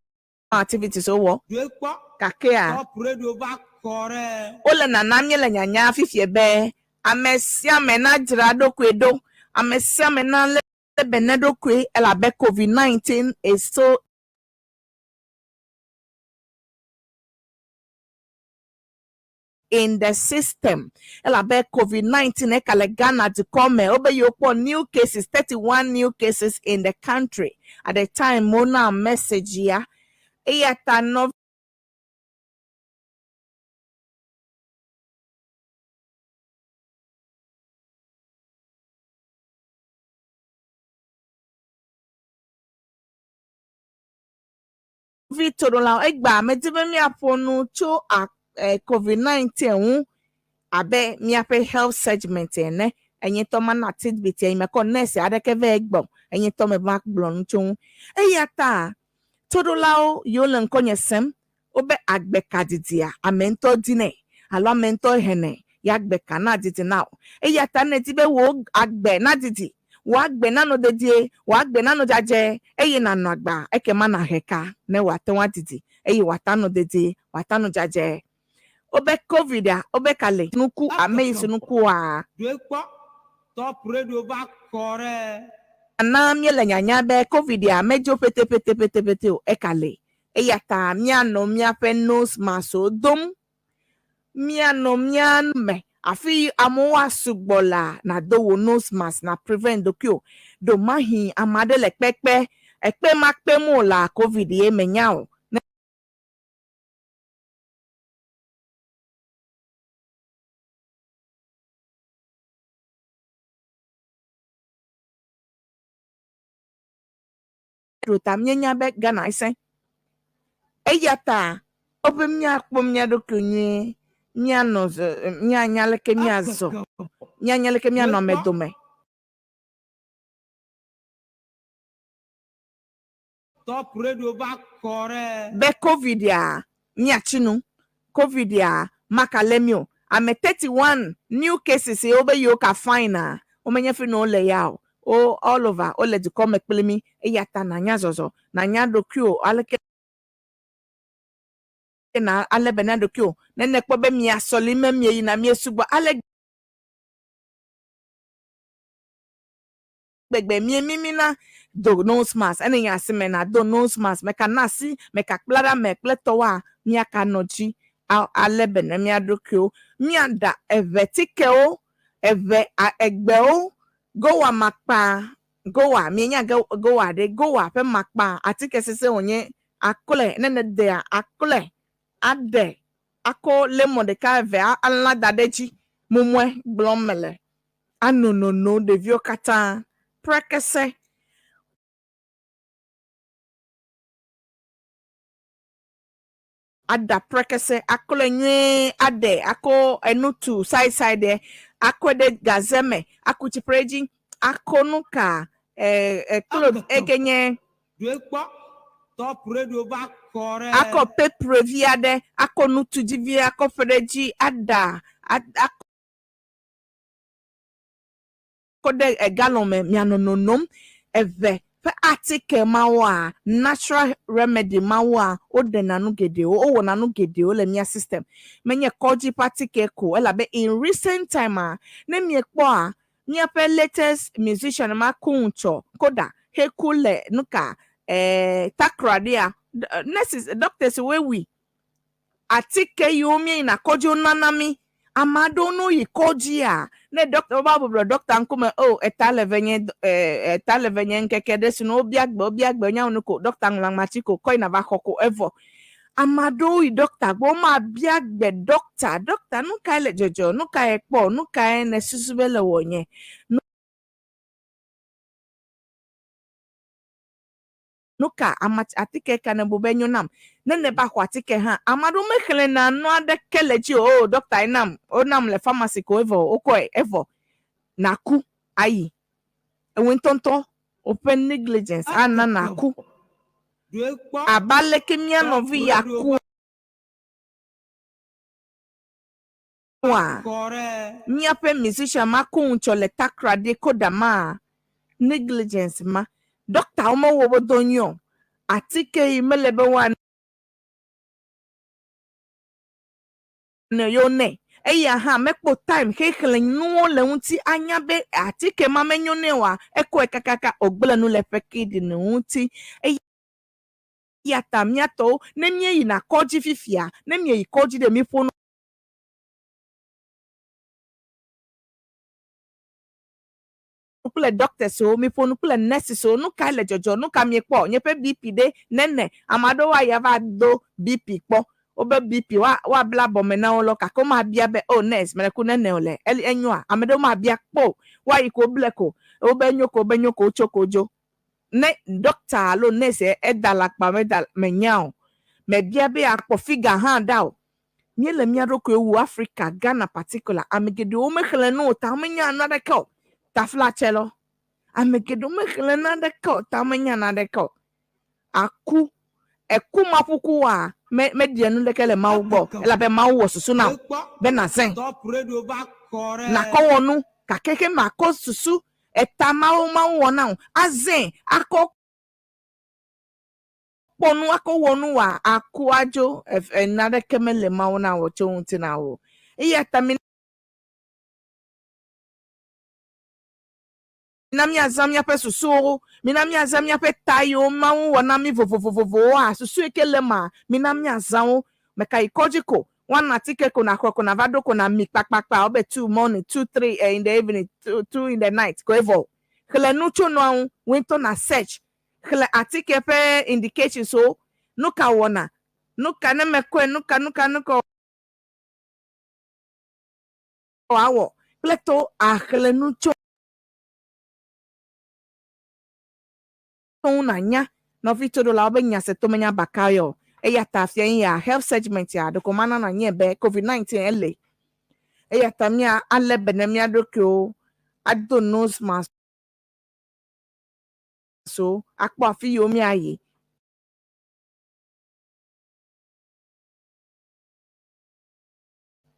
activities owo Dwekpo. kake a Top radio va correct. ole na namye le nyanya fifie be amesia mena jira dokwedo amesia mena le benedo kwe ela be COVID-19 is so in the system. Ela be COVID-19 e kale Ghana to come. Obe yopo new cases, 31 new cases in the country. At the time, Mona message ya. Eyata no Victor la egba medibe mi aponu cho COVID-19 abe mi ape health segment ene enye to mana tidbit e me kon nurse adeke ve egbo enye to me back blon cho eyata todolao yolen konyesem obe agbeka didia amento dine alo amento hene ya gbeka na didi now eyata netibe wo agbe na didi wa gbe na no dedie wa gbe na no jaje eyi na no agba eke mana heka ne wate wa didi eyi wata no dedie wata no jaje obe covid a obe kale nuku ame nuku a Dwekpo. Top radio va correct. na miele nyanya be covid a mejo pete o ekale eyata miano miape nose maso dom miano mianme afi amowa sugbola na do nose mask na prevent dokyo do mahi amadele pepe ekpe makpe mo la covid e menyao tamyenya be Ghana isen eyata obemnya kpomnya dokunye miano nyanyaleke miazo nyanyaleke miano medome Top radio va correct. be covid ya miachinu covid ya makalemio ame 31 new cases e obe yo ka fine omenye fi no le ya o all over o le di come pelemi eyata na nyazozo na nyadokyo aleke na ale benadokyo nene kpobe mi asoli memie yi na mi esugbo ale gbegbe mi mimina do nose mask ene ya sime na do nose mask me kanasi me kakplara me pletowa mi akanoji ale bene mi adokyo mi anda evetike o eve egbe o gowa makpa gowa mi nya gowa de gowa pe makpa atike sese onye akole nene de akole ade ako lemon de ka ve ala dadeji mumwe blomele no de vio kata prekese ada prekese akole nwe ade ako enutu side ako de gazeme akuchi preji akonuka clothes ekenye Dwekpo. Top radio va correct. ako pepre viade ako nutu divia ako freji ada ako de galome mianononom eve fe atike mawa natural remedy mawa o de nanu gede o wo nanu gede o le mia system menye koji patike ko ela be in recent time na mi ekpo a mi ape latest musician ma kuncho koda hekule nuka takradia nurses doctors we atike yomi na kojo nanami amado no yikoji a ne doctor babu doctor nkume etalevenye nkeke desu no obiagbe nya unuko doctor nglamachiko koi na bakoko evo amado i doctor bo ma bia gbe doctor no kai le jojo no kai po no kai na susubele wonye no ka atike ka na bobenyo nam ne ba kwa atike ha amado mekhle na no ade keleji o doctor inam o nam le pharmacy ko evo o ko evo na ku ayi ewintonto open negligence ana na ku abale kemia no vi ya ku wa miape musician makun chole takra de kodama negligence ma doctor omo wo bodonyo atike imelebe wa ne yo ne eya ha mekpo time kekele nu le unti anya be atike ma menyo ne wa eko ekakaka ogbele nu le pekidi ne unti eya tamiato ne mie yi na koji fifia ne mie yi koji de mi fonu kule doctor so mi fonu kule nurse so nu ka le jojo nu ka mi po nye pe bp de nene amado wa ya va do bp po obe bp wa bla bo me na lo ka ko ma bia be oh nurse me ku nene ole enyo a amado ma bia po wa yi ko bleko obe nyoko chokojo ne doctor lo nurse e dala pa me nyao me bia be akpo figure hand out mi le mi adoko ewu Africa Ghana particular amegede o me khle no ta me nya na de ko tafla chelo amegedo mekele na de ko tamanya na de ko aku eku mapuku a me die nu lekele ma ugbo ela be ma wo susu na be na zen na ko wonu ka keke ma ko susu eta ma wo na azen akọ ponu akọ wonu wa aku ajo na de kemele ma wo na wo chonti na wo iya tami minami azamia pe susu minami azamia pe tayo mawu wanami vovovovovo a susu ekele ma minami azawo meka ikojiko one atike ko na kroko na vado ko na mi pakpakpa obe 2 morning 2 3 in the evening 2 in the night ko evo kle nucho no winto na search kle atike pe indication so nuka wona nuka na mekwe nuka awo pleto a kle nucho na nya no vitoro la obenya se to menya bakayo eya tafia ya health segment ya dokomana na nye be covid-19 ele eya tamia ale benemia dokyo ado nose mask so akpo afi yomi aye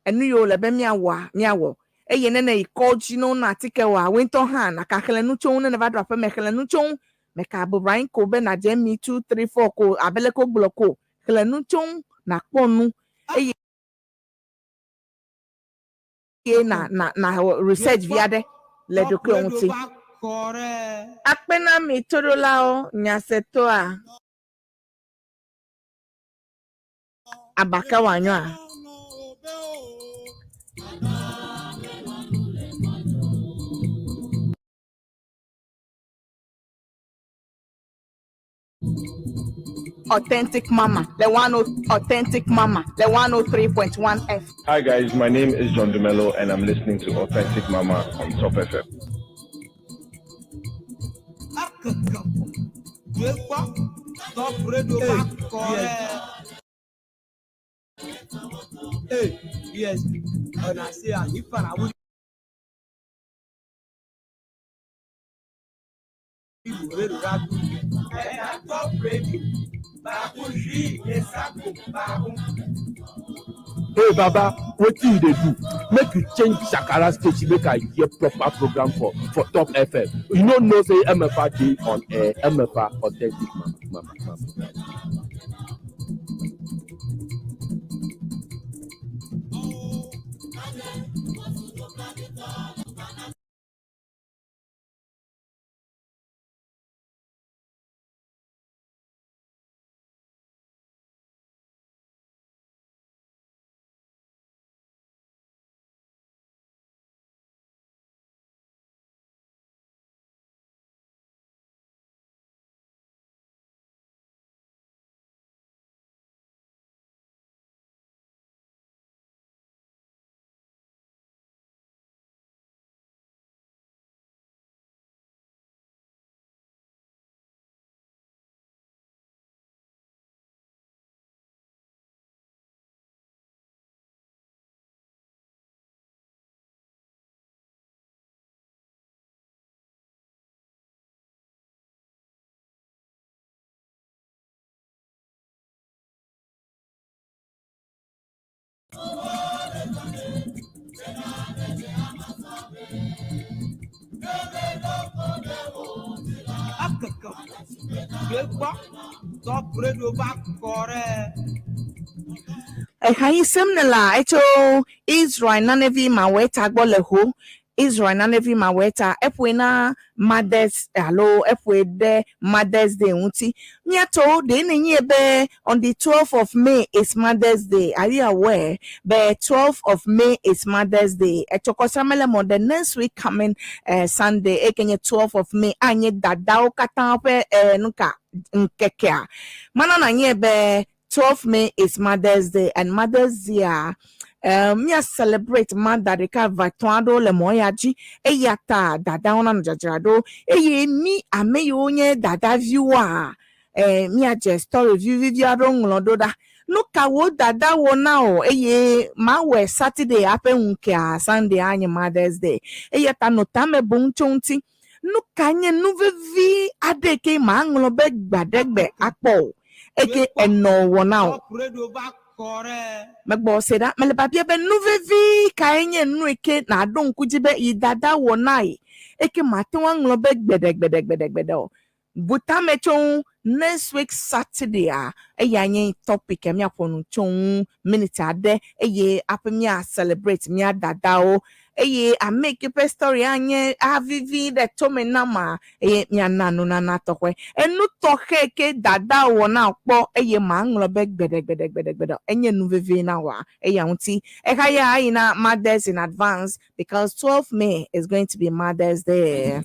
enu yo le be miawo eye nene ikoji no na tike wa winter han na kakele nu chon ne va drop me kele nu chon me ka bo brain ko be na jemi 2 3 4 ko abele ko bloko kele nu chon na ponu eye na research viade le dokyo unti akpena mi torola o nyaseto a abaka wanyo a Authentic Mama, the one Authentic Mama, the 103.1 F. Hi guys, my name is John Dumelo and I'm listening to Authentic Mama on Top FM. Hey, yes, and I say, if I would Hey Baba, wetin you dey do? Make you change Shakara station make I hear proper program for Top FM. You no know say MFA dey on air, MFA Authentic Mama. Top radio back correct. Hayi semnela echo Israel na nevi ma weta gboleho Israel na nevi ma weta epwe na Mothers hello epwe de Mothers Day unti miato de nenye be on the 12th of May is Mothers Day. Are you aware? The 12th of May is Mothers Day. Echokosamele mo the next week coming Sunday ekenye 12th of May anye dada okata pe nuka nkekea mana na nye be 12th May is Mother's Day, and Mother's Day, me celebrate mother de ka vatwado le moyaji eyata dada ona njajado eye mi ameyonye dada viewer me a just story view nglodo da no ka wo dada wo now eye ma we Saturday happen unke Sunday anye Mother's Day eyata no tame bunchonti no kanye no vi adeke ma nglobe gbadegbe apo eke eno wo now Top radio back correct. megbo say that mele babia be nuvevi kaenye nu eke na adon kujibe idada wo nai eke mate wan nglobe gbede o buta mechon next week Saturday eyanye topic emi aponu chon minute ade eye apemia celebrate mi adada o eye a make a story anye avivi de tome nama eye mi ananu na tokwe enu toke ke dada wo na po eye ma nglobe gbede enye nuvevi na wa eye unti ekaya ina Mothers in advance because 12th May is going to be Mother's Day.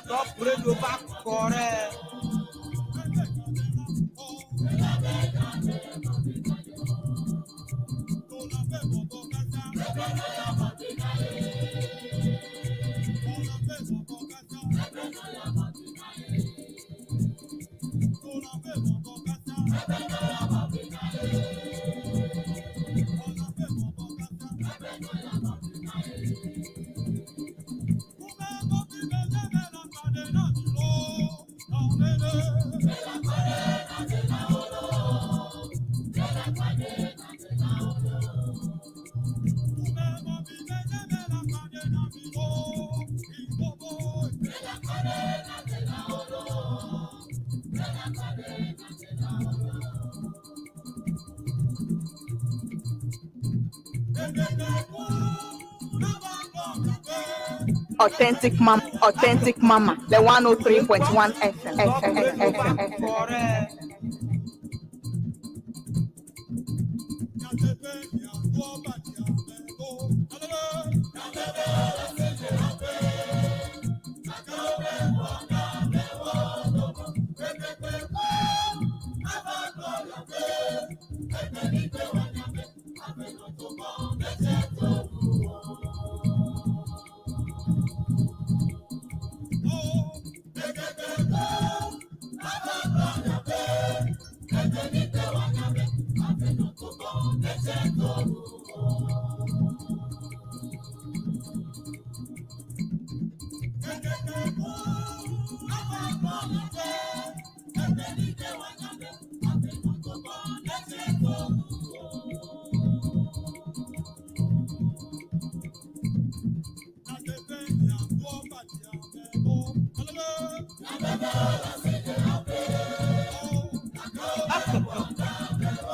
Top radio back correct. Authentic mama, the 103.1 FM.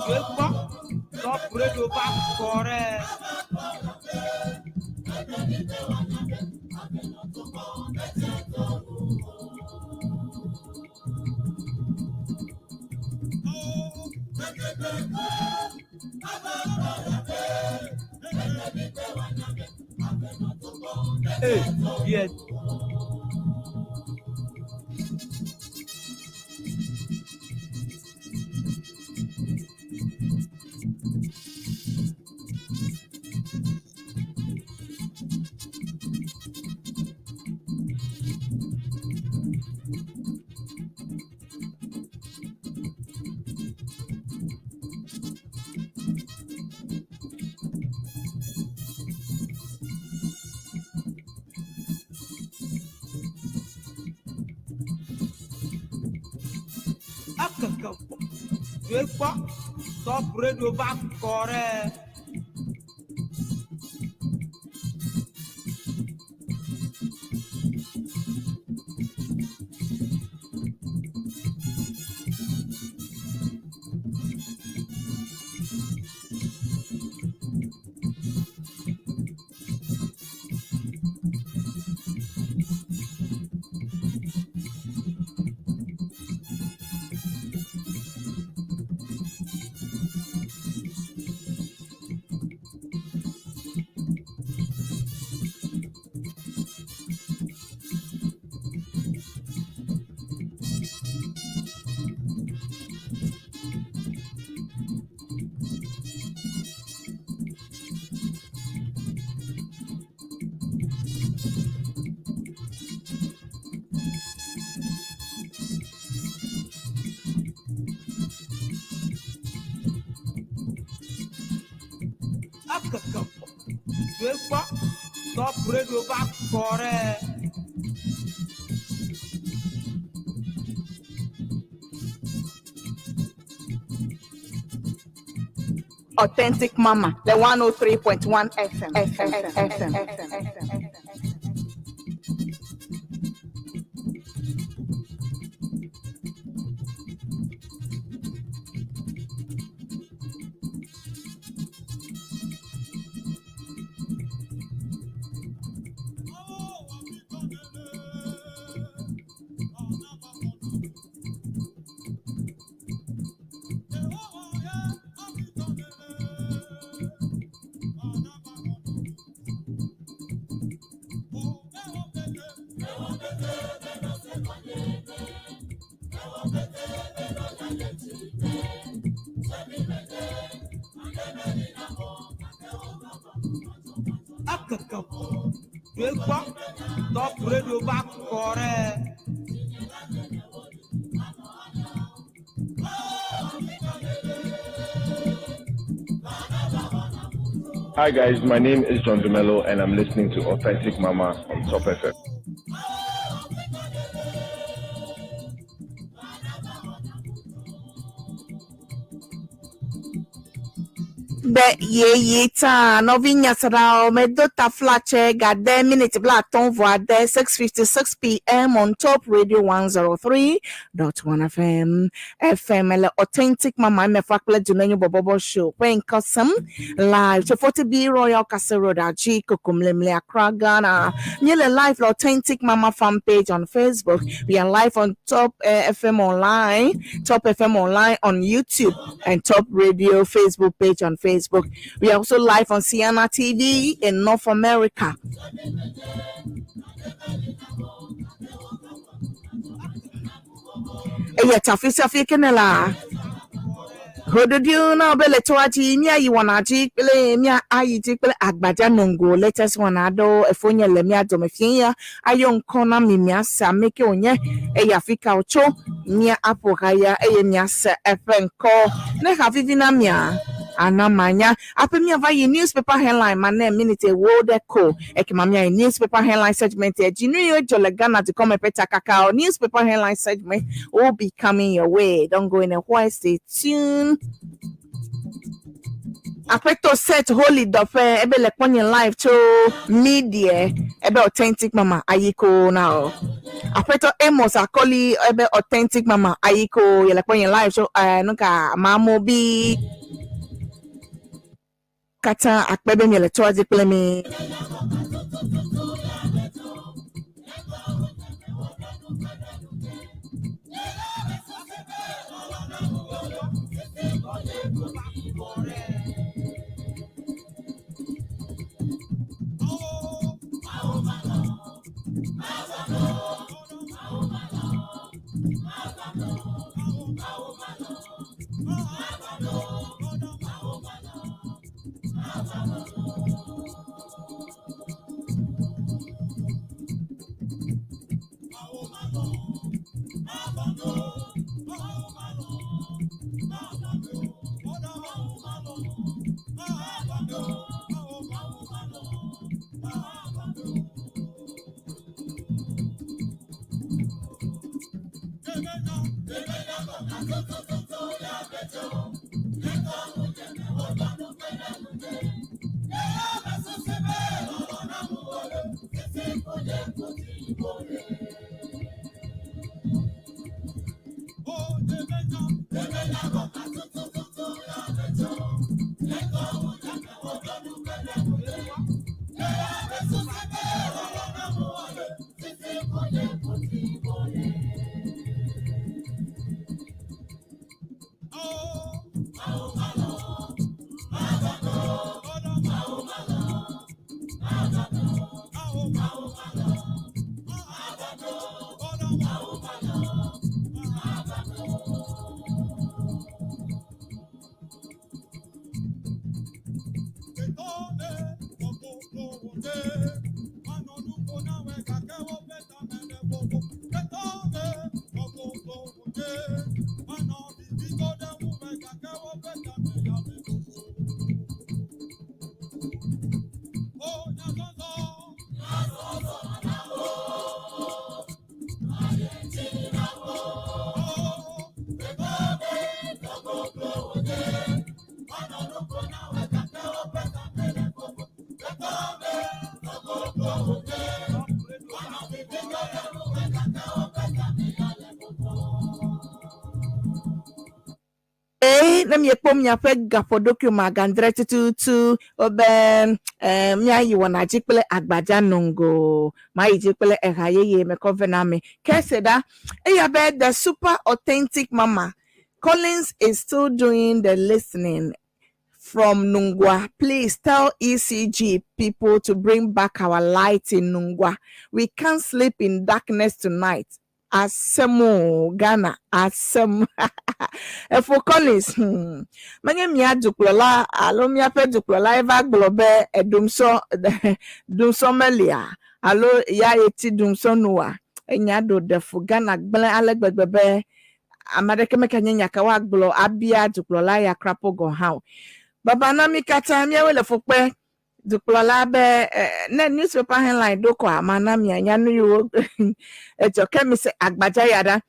Top radio back correct. Top radio back correct. Hey, yes. Akakapo. Wepa. Top Radio va correct. Akakapo. Wepa. Top Radio va correct. Authentic Mama, the 103.1 FM. Akakapo. Wepa. Top Radio va correct. Hi guys, my name is John Dumelo and I'm listening to Authentic Mama on Top FM. Be ye ta novinya sarao medota flache gade minute bla ton voix de 6:56 p.m. on Top Radio 103.1 FM. FM le Authentic Mama me fakle dunenyo bobobo show. When custom live to 40B Royal Castle Road Aji Kokumlemle Accra Ghana. Nyele live le Authentic Mama fan page on Facebook. We are live on Top FM online, Top FM online on YouTube and Top Radio Facebook page on Facebook. We are also live on Sienna TV in North America. Tafisa Fikenela. Hododio na bele toaji mia yi wanaji pele mia ayi ti pele agbaja nongo latest wanado efonya le mia do mefia ayon kona mia sa meke onye Afrika ocho mia apokaya mia sa efenko ne havivina mia anamanya apemia via newspaper headline mane minute world echo ekimamia newspaper headline segment ejinu jolegana to come peta kakao newspaper headline segment will be coming your way. Don't go anywhere, stay tuned. Apeto set holy dofe ebe le ponye live to media ebe Authentic Mama ayiko now. Apeto Amos akoli ebe Authentic Mama ayiko yele ponye live to nuka mamo bi kata akbebe yele toazi plemi. Let me pom ya pega for document gandre tu oben mya yi wana jikpele agbaja nongo ma yi jikpele ehaye me covename keseda eya be the super authentic mama Collins is still doing the listening from Nungwa. Please tell ECG people to bring back our light in Nungwa. We can't sleep in darkness tonight. Asemu Ghana asem for Collins manye mia duklola alo mia pe duklola eva globe dumso melia alo ya eti dumso noa enya do defu Ghana gbele alegbegbe amadeke mekanye nyaka wa glo abia duklola ya krapo go how baba na mi kata mi wele fokpe duklola be na newspaper headline doko amana mi anya no yo ejo kemi se agbaja yada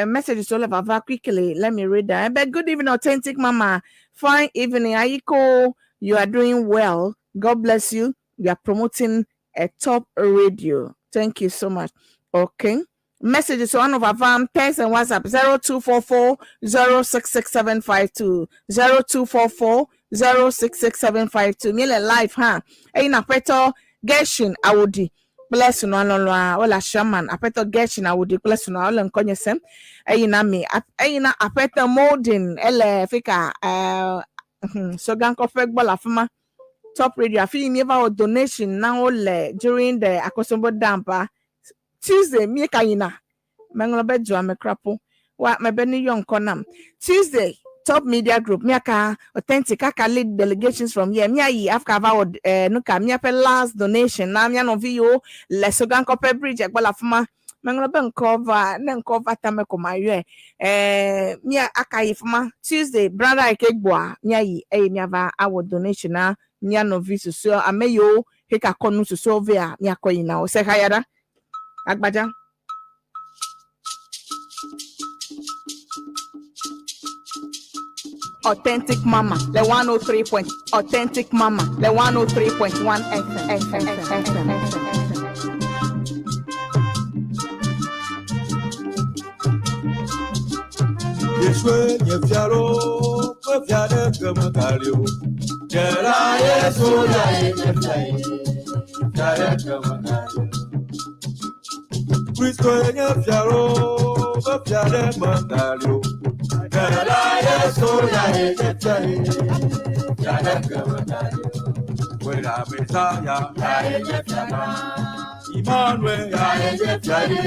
message is all about quickly. Let me read that. But good evening, authentic mama. Fine evening. Aiko, you are doing well. God bless you. You are promoting a top radio. Thank you so much. Okay. Message is one of our farm. Text and WhatsApp 0244 066752 0244 066752. Mile live, huh? Aina peto geshin awudi. Bless no wala shaman apeto getch na would bless no all nkonyesem ayina me ayina apeto molding ele fika so ganko fek bola fuma top radio afi mi eva donation na ole during the akosombo dampa Tuesday mi kayina menglo bejo amekrapo wa mebeni yon konam Tuesday top media group miaka authentic aka lead delegations from here mia yi afka about nuka mia pe last donation na mia no vio lesogan kope bridge egbola fuma menglo ben cover nen cover tameko maye mia aka yi fuma Tuesday brother ekegboa mia yi mia va our donation na mia no vio so ameyo heka konu so via mia koyi na o se hayada agbaja Authentic Mama, the 103 point. Authentic Mama, the 103.1 FM. Yeswe nyefiaro, kwefiare kemakario. Jera Yesu ya nyefiare, kwefiare kemakario. Kristo nyefiaro, kwefiare kemakario. Jera Yesu ya nyefiare, kwefiare kemakario. Wera Messiah ya nyefiare. Emmanuel ya nyefiare.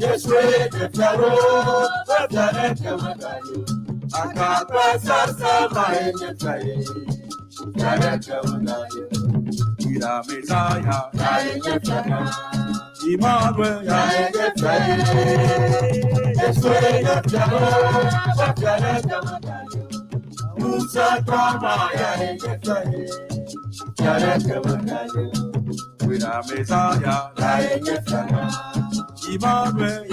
Yesu nyefiaro, kwefiare kemakario. Akatwa sasa nyefiare, kwefiare kemakario. Wera Messiah ya nyefiare. Emmanuel ya nyefiare. Yesu nyefiaro, kwefiare kemakario. Musa kama ya nyefiare, kwefiare kemakario. with a Messiah, Emmanuel,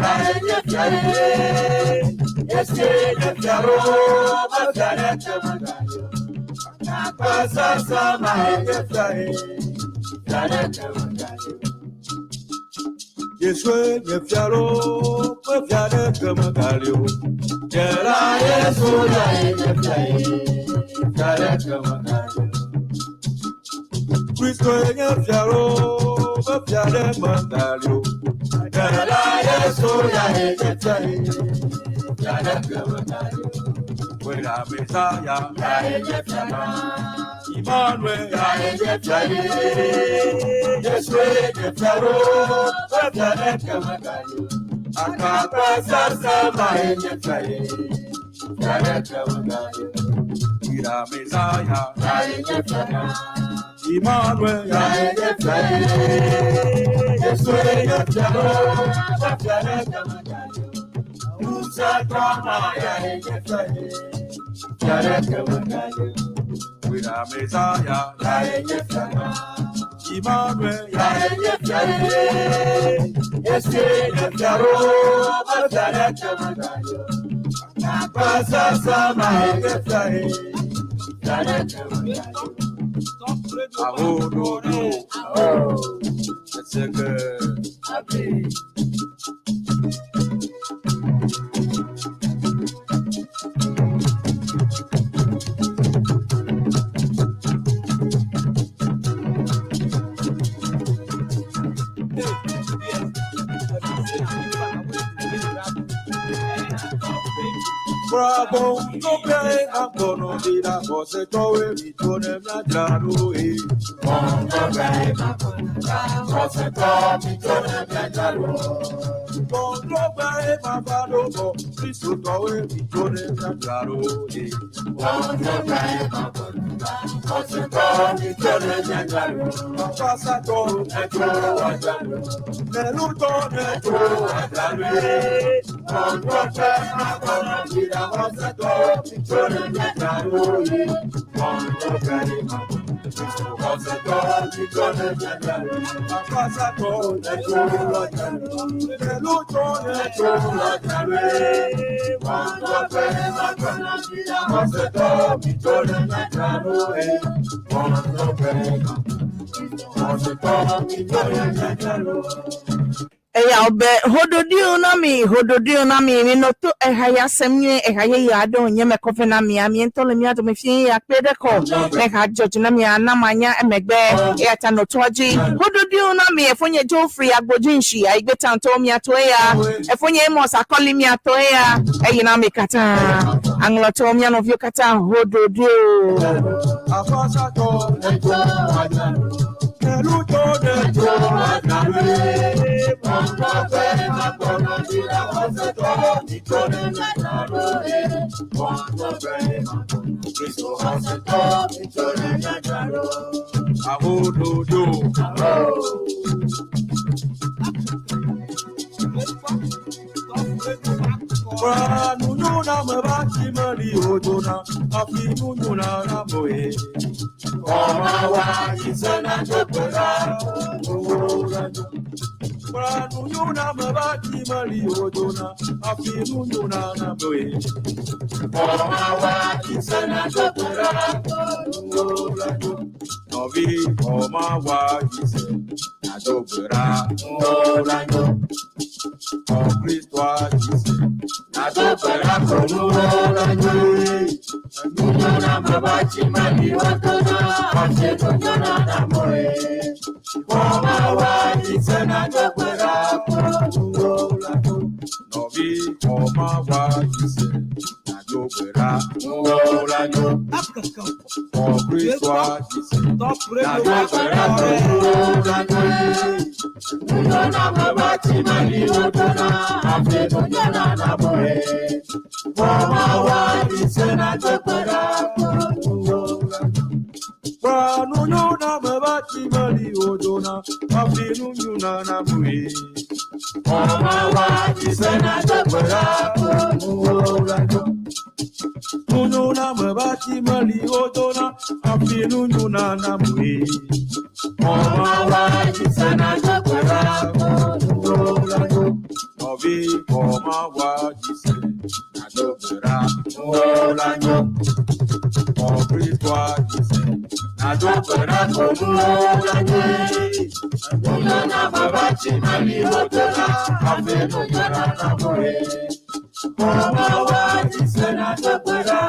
yes, Bravo, no play, I'm gonna be that was a toy, we told him that Jaro. Albe hododio na mi no to ehaya semye ehaya ya do nyeme kofe na mi amiento le mi ato me fie ya pede ko e ha George na mi ana manya emegbe e ata no toji hododio na mi efonye Geoffrey agbojinshi ya igbe tanto mi ato ya efonye Amos akoli mi ato ya e na mi kata anglo to mi no fio kata hododio Afasa to Nuna mabati mali otona afinu nuna na mui. Oma waji sana jakwara nuna no. Obi oma waji sana jakwara nuna no. Obi waji sana jakwara nuna no. Nuna mabati mali otona afinu nuna na mui. Oma waji sana jakwara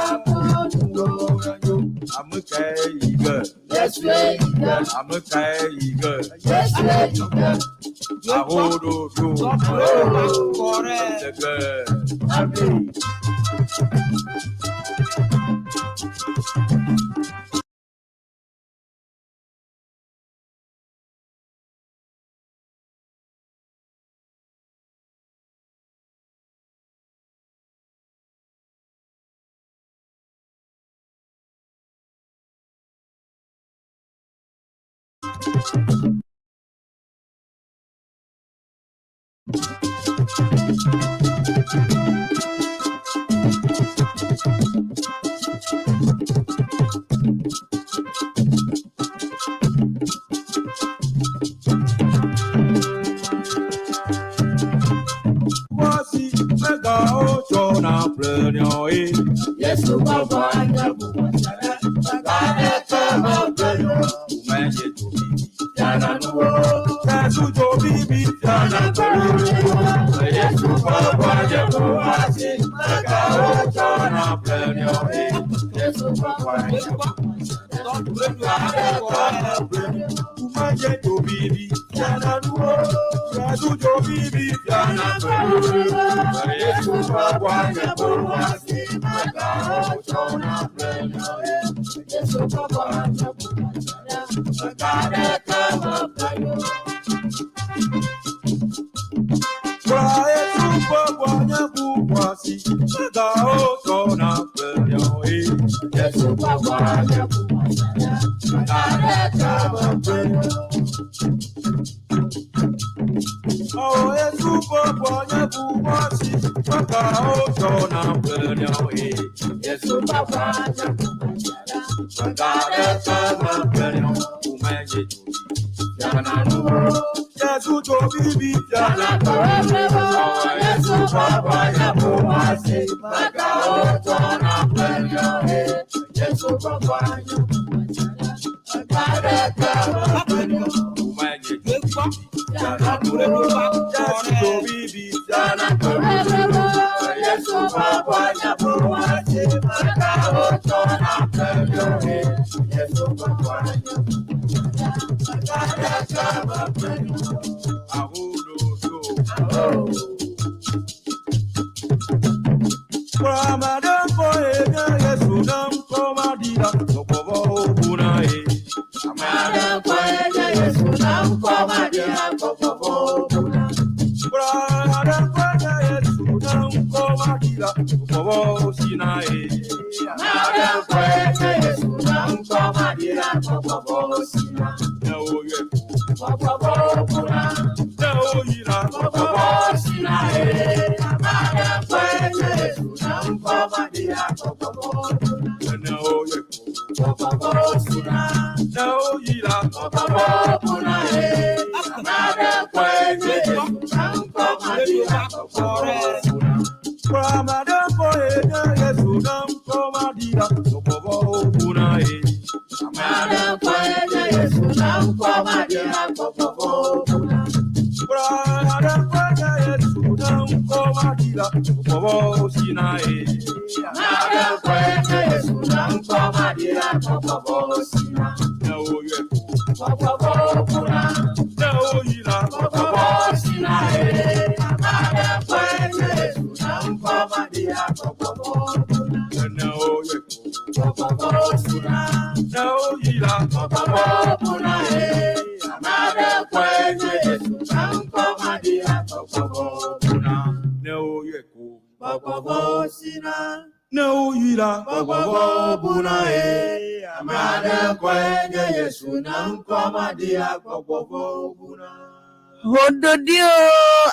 I'm a tiger. Yes, I'm a tiger. Yes, I hold on Voici un gars au jaune en plein nuit. Yes, tu vas voir un gars pour moi. Regardez comme un plein nuit. Mais j'ai tout dit. Yana nouveau. T'as tout bibi. Yana nouveau. Yes, tu vas voir un gars pour moi. Un gars au jaune en plein nuit. Yes, tu vas voir un gars pour moi. Regardez comme un plein nuit. Mais j'ai tout bibi. Yana nouveau. T'as tout bibi. Yana nouveau. Yes, tu vas voir un gars pour moi. Un gars au jaune en plein nuit. Yes, tu vas voir un gars pour moi. Regardez comme un plein nuit. Praia super guanya buwasi, gao tona penyoi. Yesu guanya buwasi, gao tona penyoi. Oh, Yesu guanya buwasi, gao tona penyoi. Yesu guanya buwasi, gao tona penyoi. Umenye jana nuwo. Yesu to bibi jana nuwo. Yesu guanya buwasi, gao tona penyoi. Yesu guanya buwasi, gao tona penyoi. Umenye jana nuwo. Yesu to bibi jana nuwo. Yesu guanya buwasi, gao tona penyoi. Yesu guanya Ramadan boy, Yesu nam komadira, kokobo bunae. Ramadan boy, Yesu nam komadira, kokobo bunae. Ramadan boy, Yesu nam komadira, kokobo sinae. Ramadan boy, Yesu nam komadira, kokobo sinae. Kokobo bunae. Neoyira, kokobo sinae. Ramadan boy, Yesu nam komadira, kokobo bunae. Kokobo sinae. Neoyira, kokobo bunae. Ramadan boy, Yesu nam komadira, kokobo bunae. Ramadan boy, Yesu nam komadira, kokobo bunae. Ramadan boy, Yesu nam komadira, kokobo bunae. Ramadan boy, Yesu nam komadira, kokobo sinae. Ramadan boy, Yesu nam komadira, kokobo sinae. Kokobo bunae. Neoyira, kokobo sinae. Ramadan boy, Yesu nam komadira, kokobo bunae. Kokobo sinae. Neoyira, kokobo bunae. Ramadan boy, Yesu nam komadira, kokobo bunae. Kokobo sinae. Neoyira, kokobo bunae. Ramadan boy, Yesu nam komadira, kokobo bunae. Hododio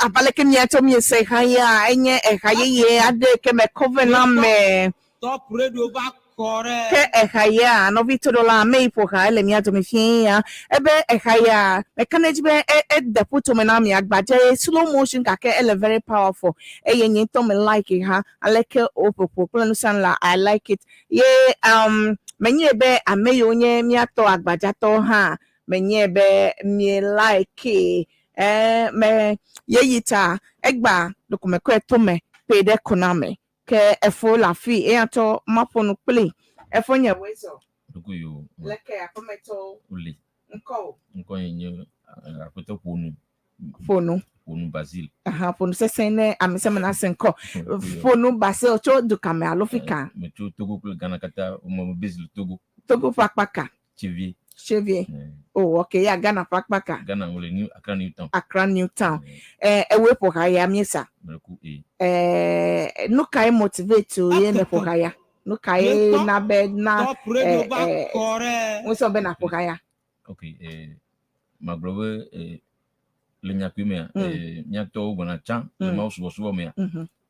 apaleke miato mi se haya enye haya ye ade ke me covenant me Top Radio va correct. Ke ehaya no vitodola me ipoka ele mi ato mi fia ebe ehaya mechanic be de puto me na mi agbaje slow motion ka ke ele very powerful yen to me like ha I like opopo plan la I like it ye menye be ameyo onye mi ato agbaja to ha menye be mi like me ye yita egba dokumeko to me pe de koname ke efo la fi e ato maponu play efo nya wezo Duku yo leke akometo uli nko yenye akoto ponu Basil. Aha ponu sesene amesema na senko ponu Basil cho dukame alofika Mecho Togo kule Ghana kata Basil Togo pakpaka Chevier. Oh okay ya Ghana pakpaka Ghana ule Accra Newtown ewepo haya miesa no kai motivate to ye ne pokaya no kai na bed na so be na pokaya okay my brother le nyakume nyato gona chan le ma subo me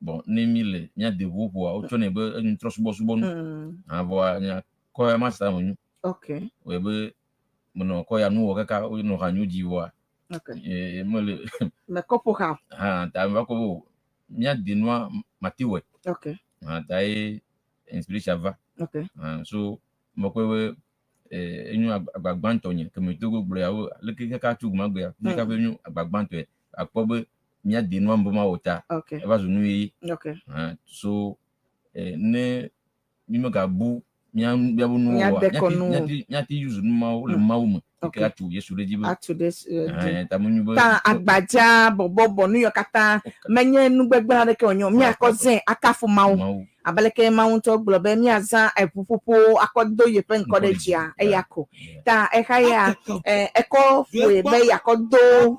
bon ne mille nya de vopo o tone be intro subo no avo nya ko ya master mo okay we be mono ko ya nu o kaka o no hanyu jiwa okay mole me kopo ha ta ba ko nya de no matiwe okay ta e inspiration va okay so mo ko we enyu agbagbanto yen kemi Togo gbre awo le kaka tu ma gbe ni ka be enyu agbagbanto e apo be nya de no mbo ma wota okay e ba zo nu yi okay so ne mi mo ga bu nya bia bu nu wa nya ti use nu ma o le ma o mo ka tu yesu le jibo atu this ta mo nyu bo ta agbaja bobo nu yo kata menye nu gbegba de ke onyo mi akozen akafu mawo abaleke maunto globe mi aza epupupu akodo yepe nkodejia eyako ta ehaya eko fue be yakodo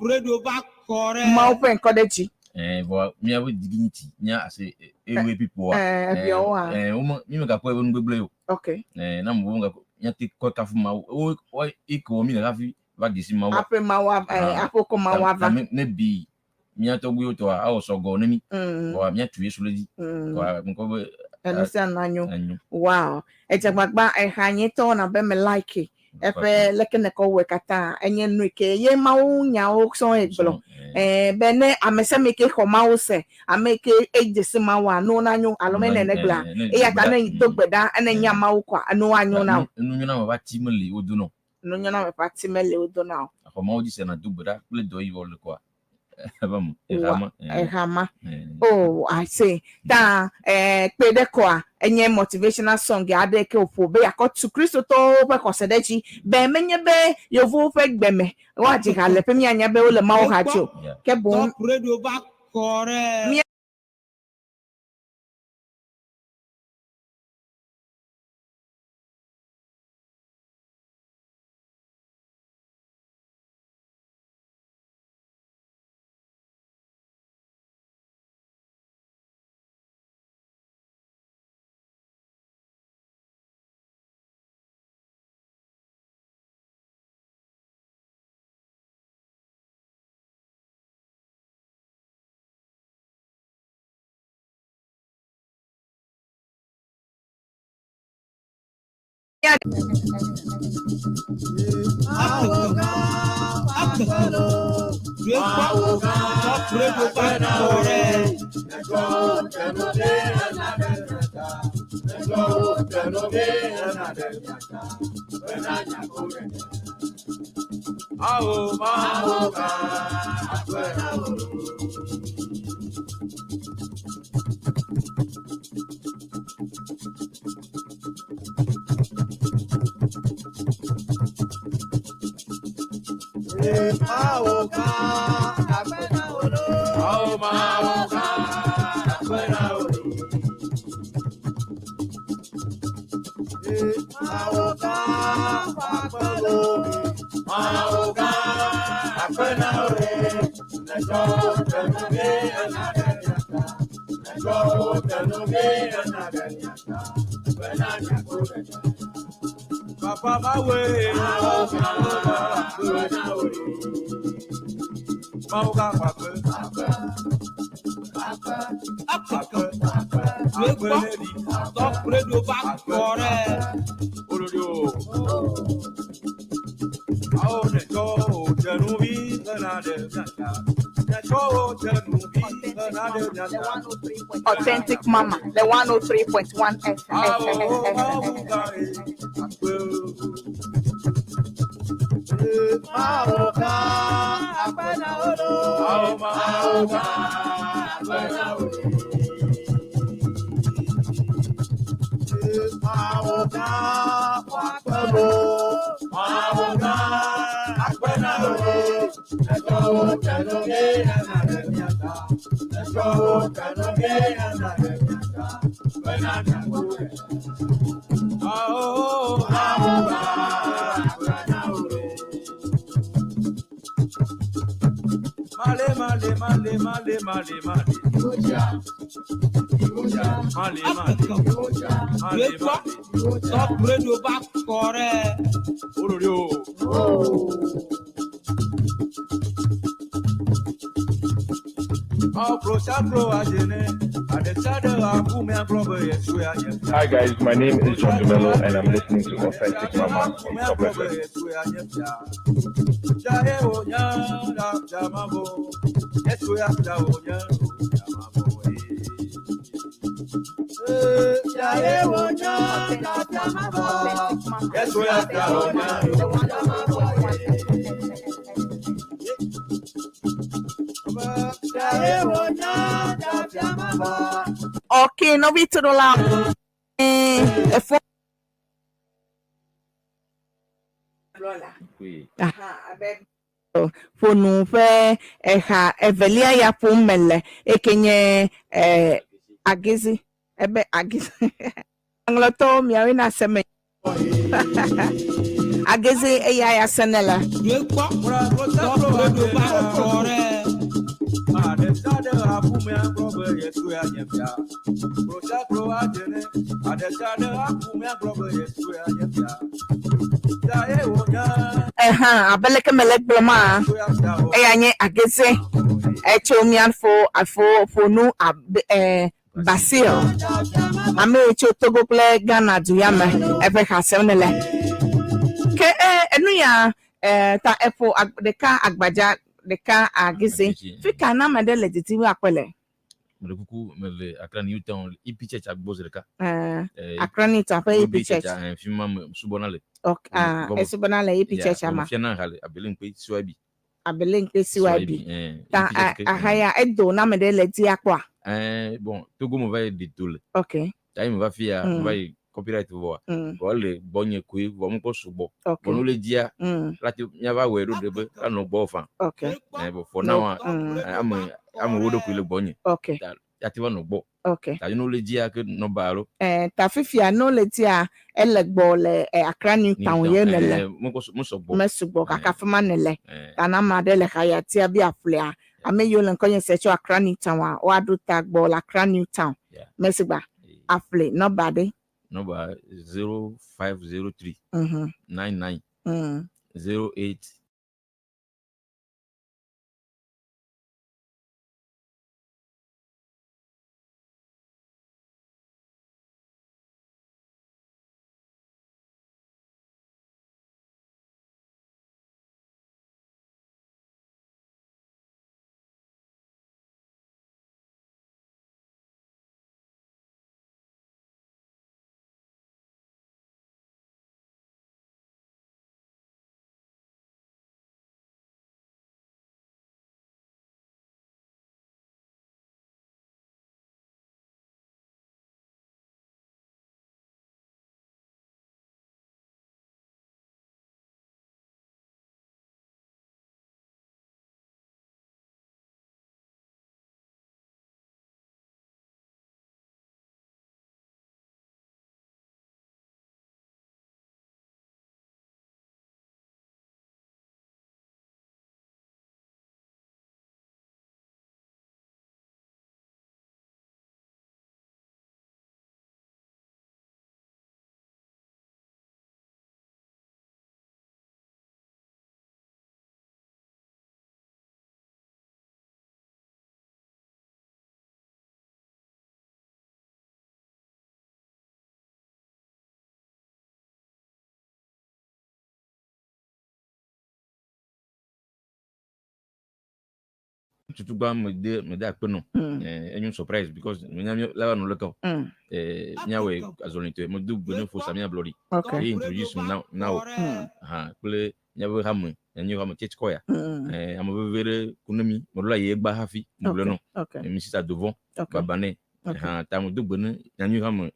mau pe nkodeji bo mi awu dignity nya ase ewe people mi me ka po ewe ngbeble yo okay na mo nga nya ti ko kafu mawo o iko mi na fi va disi mawo ape mawo apoko mawo ava ne bi mia to gbe to a o so go na mi wa mia tu yesu leji wa nko be enusia nanyo wow ejagbagba ehanye to na be me like efe lekene ko we kata enye nu ke ye mawo nya o so egblo be ne amese me ke ko mawo se ameke ejesi mawo anu nanyo alome ne negla e ya ta na to gbeda ena nya mawo kwa anu anyo na enu nyona ma ba timele odu no enu nyona ma ba timele odu na ko mawo di se na du gbeda ple do yi wol kwa vamos Hama. Oh, I say that pedekwa enye motivational song ya de ke ofo be yakotu Kristo to be kosedechi be menye be yovu fe gbeme wa ji hale pe mi anya be ole ma o hajo ke bon radio ba kore Papa Mawe, Mauga Papa, Top radio back correct. Authentic Mama, the 103.1 Top radio back correct. Hi guys, my name is John Dumelo and I'm listening to Authentic Mama on Top FM. Okay, no be to the loud. Fonu fe eha evelia ya pumele ekenye agizi ebe agizi angloto miawe na seme agizi eya ya senela Top radio back correct. abeleke melek bloma eyanye agizi echomian for no Basil ame echo togo ple Ghana duyame ebe ka senele ke enu ya ta epo deka agbaja deka agizi fika na mede legitiwe akwele Mrekuku mele Accra Newtown ipi church agbozereka Accra Newtown pa ipi church fima subonale esubonale ipi church ama fiana hale abelenkwe siwabi ta ahaya edo na mede leti akwa bon togo mo va ditule okay ta me va fia va copyright vo ko le bonye kwe vo mo ko subo bono le dia lati nya va we ro debe anu gbo fa okay but for now am wodo kwe le bonye okay ati va no gbo okay ta no le dia ke no baro ta fifia no le dia elegbo le Accra Newtown ye nele mo so gbo mesubo kaka fama nele ta na ma de le kaya ti abi aflia ame yo le nkonye secho Accra Newtown o aduta gbo la Accra Newtown mesigba afle no bade number 0503 99 08 tutu ba me de akpeno enyu surprise because me nya la no local nya we azolito me du benu fo samia blori e introduce now kule nya we hamu enyu hamu church choir am vere kunami mo la ye gba hafi mo le no mi sisa devant babane ta mo du benu enyu hamu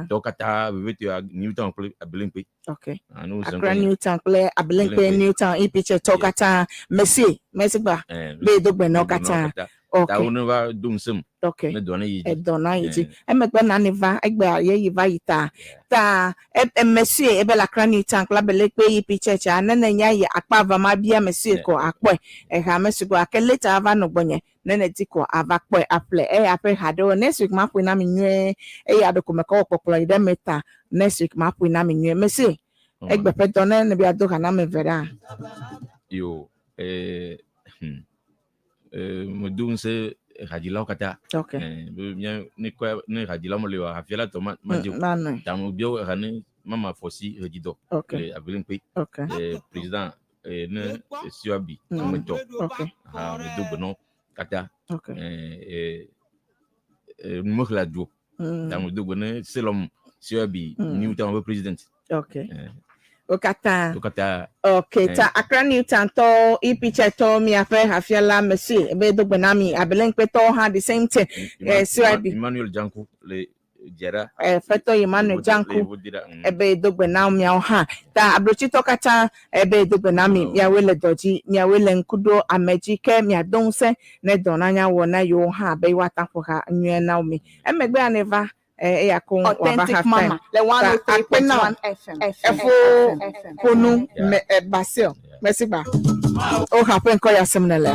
tokata vivete Newtown kule abelempe Accra Newtown kule abelempe Newtown ipiche tokata merci ba be do beno kata ta wonu va dum sem me dona yi emegbe na neva egbe aye yiva yita ta merci e be la Accra Newtown kule abelempe ipiche cha nene nya ye akpa va ma bia merci ko akpo e ha merci go akeleta ava no gbonye nene diko ava kpo aple ape hado next week ma pwe na minwe ya do komeka okpokolo ide meta next week ma pwe na minwe merci egbe pe dona ne bia do kana me vera yo mo dum se radila kata ni kwa ni radila mo le wa afiala to ma ta mo bio rani mama fosi redido abelempe président ne siabi mo to mo do bono kata mo la do ta mo do bono selom siabi Newtown president Okata. Ta Accra Newtown to ipiche to mi afe hafiala merci ebe do benami abelempe to ha the same thing Emmanuel Janku le jera feto Emmanuel Janku ebe do benami ha ta abrochi to kata ebe do benami ya wele doji ya wele nkudo ameji ke mi adonse ne donanya wona yo ha be wata for ha nwe na mi emegbe aneva Authentic Mama, the 103.1 FM. Konu Basil. Merci ba. O happen ko ya semnele.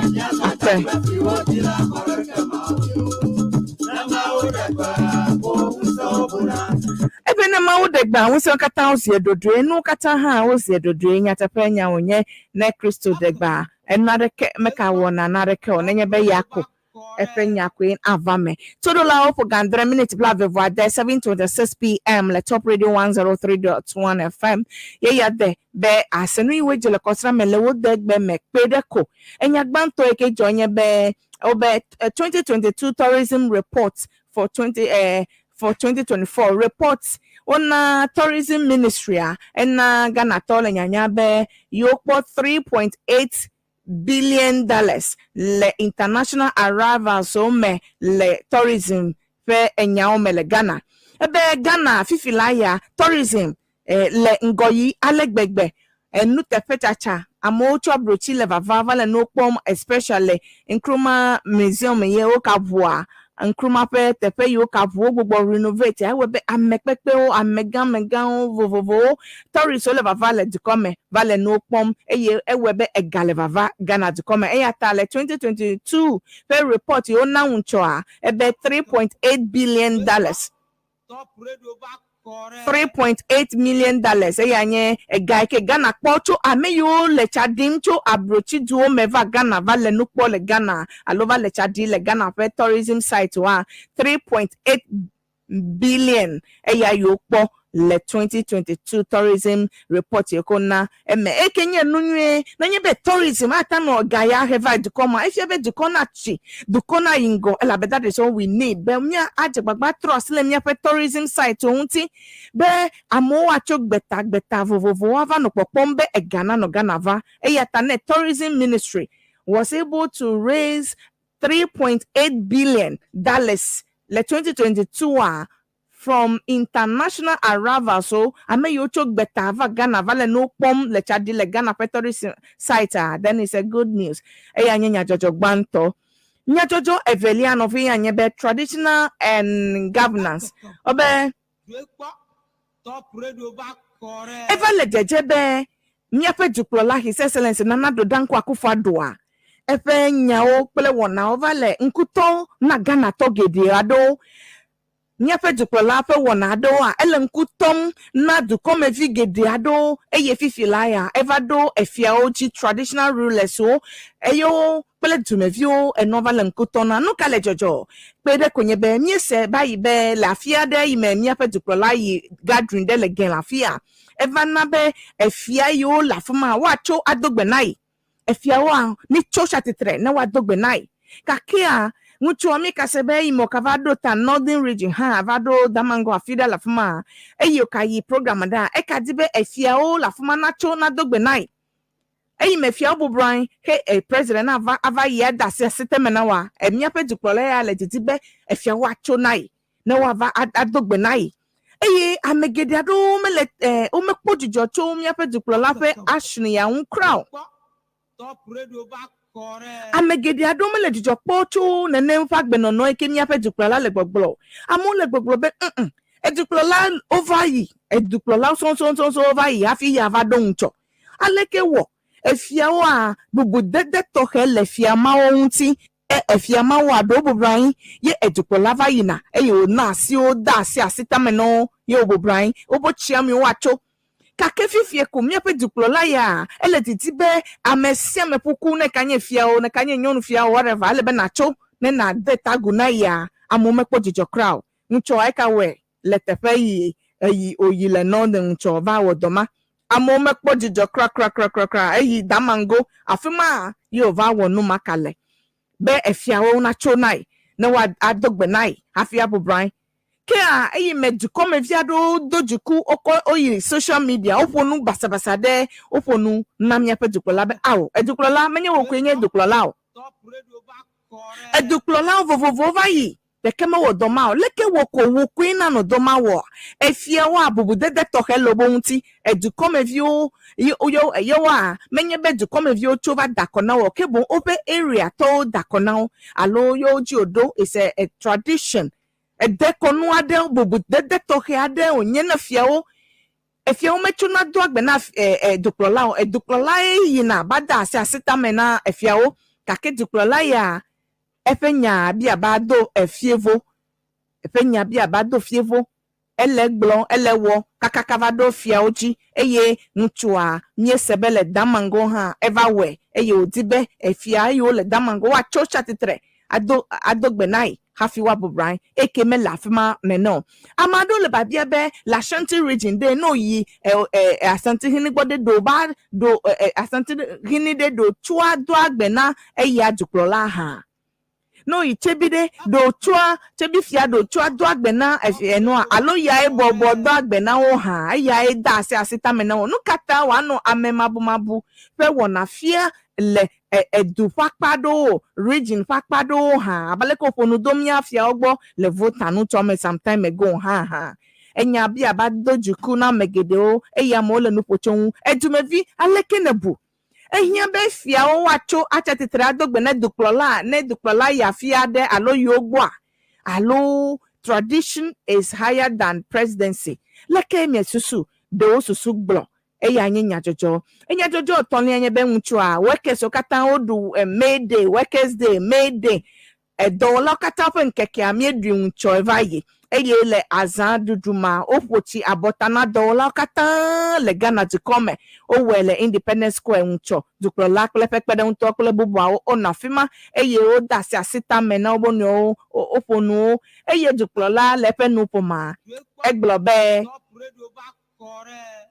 Ebe na ma wo degba wo se kata o se dodo enu kata ha o se dodo nya tapanya onye na Kristo degba enare meka wona na reke onye be yako Efenya Queen Avame. Todola for Gandra minute blave voix there 7:26 p.m. Le Top Radio 103.1 FM. Ya de be asenu iwe jele kosra mele wo de be mekpedeko. Enya gbanto eke jonye be obe 2022 tourism report for 2024 reports on tourism ministry and Ghana tole nyanya be yokpo $3.8 billion le international arrivals so me le tourism fe enyao me le Ghana ebe Ghana fifilaya tourism le ngoyi alegbegbe enu tefechacha amocho abrochi le vava le no pom especially Nkrumah museum ye okabua Nkrumah pe tepe yo kavu gbogbo renovate e we be amekpepe o amegan vovovo tourist le vava le dikome vale no pom eye we be egale vava Ghana dikome e ata le 2022 pe report yo na uncho ebe $3.8 billion Top Radio back $3.8 million eyanye egaike Ghana kpocho ameyo le chadimcho abrochi duo meva Ghana vale nukpo le Ghana alova le chadi le Ghana pe tourism site wa 3.8 billion eya yokpo le 2022 tourism report yekona eme ekenye nunwe nanye be tourism ata no gaya heva dukoma if you be dukona chi dukona ingo ela be that is all we need be mia ajegbagba trust le mia pe tourism site onti be amo achok beta vovovo ava no popombe e Ghana no Ghana va eyata ne tourism ministry was able to raise $3.8 billion le 2022 from international arrival so ame yo chok beta va Ghana vale no pom le chadi le Ghana tourism site then it's a good news eya nyanya jojo gbanto nya jojo eveliano fi anya be traditional and governance obe Top Radio back correct eva le jeje be nya pe duplola his excellency Nana Addo Dankwa Akufo-Addo efe nya o pele wona ovale nkuto na Ghana togede ado Nyafe duplola pe wona ado ele nkutom na dukome fi gede ado eye fifilaya evado efia oji traditional rulers so eyo pele dumevio enovale nkutona no kale jojo pede konye be miese bayi be lafia de ime nyafe duplola yi gathering de le gen lafia evana be efia yo lafuma wacho adogbenai efiawa ni chosha titre na wadogbe nai kakia mucho amika sebe imo kavado ta northern region ha avado damango afida la fuma eyo kayi program da ekadibe efiao la fuma na cho na dogbe nai eyi mefia obubran he president ava yeda se system na wa emia pe dukole ya legitibe efiawa cho nai na wa va adogbe nai eyi amegede ado mele o mekpo jijo cho mia pe dukole pe ashni ya unkra Top Radio back correct. amegede adome le dijo pocho nene mfa gbeno no eke mi ape duklola le gbogbo amu le gbogbo be eduklola over yi eduklola so over yi afi ya va don cho aleke wo efia wa bubu dede to he le fia ma ohun ti efia ma wa do bobran ye eduklola va yi na eyo na si o da si asita me no ye obobran obo chia mi wa cho kake fifie kumia pe duklola ya ele titibe amesia mepuku ne kanye fiao ne kanye nyonu fiao whatever ale be nacho ne na data guna ya amome po jijo crowd ncho eka we letefe yi oyile no de ncho va wodoma amome po jijo kra eyi damango afima yo va wonu makale be efiao na cho nai ne wa adogbe nai afia bobran Kea eyi meduko meviado dojuku oko oyi social media oponu basabasa de oponu namia pe duklola be awo eduklola menye wo kwenye duklola o Top Radio back correct. eduklola vovovo vayi de kema wo doma o leke wo ko wo kwina no doma wo efia wa bubu dede to hello bonti eduko mevio yo wa menye be eduko mevio chova dakona wo kebo open area to dakona alo yo ji odo is a tradition edekonu ade bubu dede tohe ade onye na fiao efiao mechu na do agbe na eduklola yi na bada ase asita me na efiao kake duklola ya efenya bia bado efievo efenya bia bado fievo elegblo elewo kakakavado fiao ji eye nchua mie sebele damango ha everywhere eye odibe efia yo le damango wa chocha titre adogbenai hafiwa bubran ekeme lafima meno amado le babia be la Ashanti region de no yi Ashanti hini gbode do ba do Ashanti hini de do chua do agbena eya duklola ha no yi chebide do chua chebifia do chua do agbena eno alo ya e bobo do agbena o ha ya e da se asita mena no kata wa no amemabu pe wona fia le edu pakpado region pakpado ha abaleko ponu domia fia ogbo le vote anu to me some time ago ha enya bia ba dojuku na megede o eya mo le no pochon edumevi aleke nebu ehia be fia o wacho achetetre adogbe na duklola ya fia de alo yogbo alo tradition is higher than presidency leke mi susu do susu gbo eya nya jojo toni anya be nchu a workers okata odu workers day May Day do lokata pe nkeke amiedu nchu evaye eye le azan duduma opochi abotana do lokata le Ghana to come o wele Independence Square nchu duklola klepekpede nto kle bubu o na fima eye o dasi asita mena obonu oponu eye duklola lepe nupoma eglobe Top Radio back correct.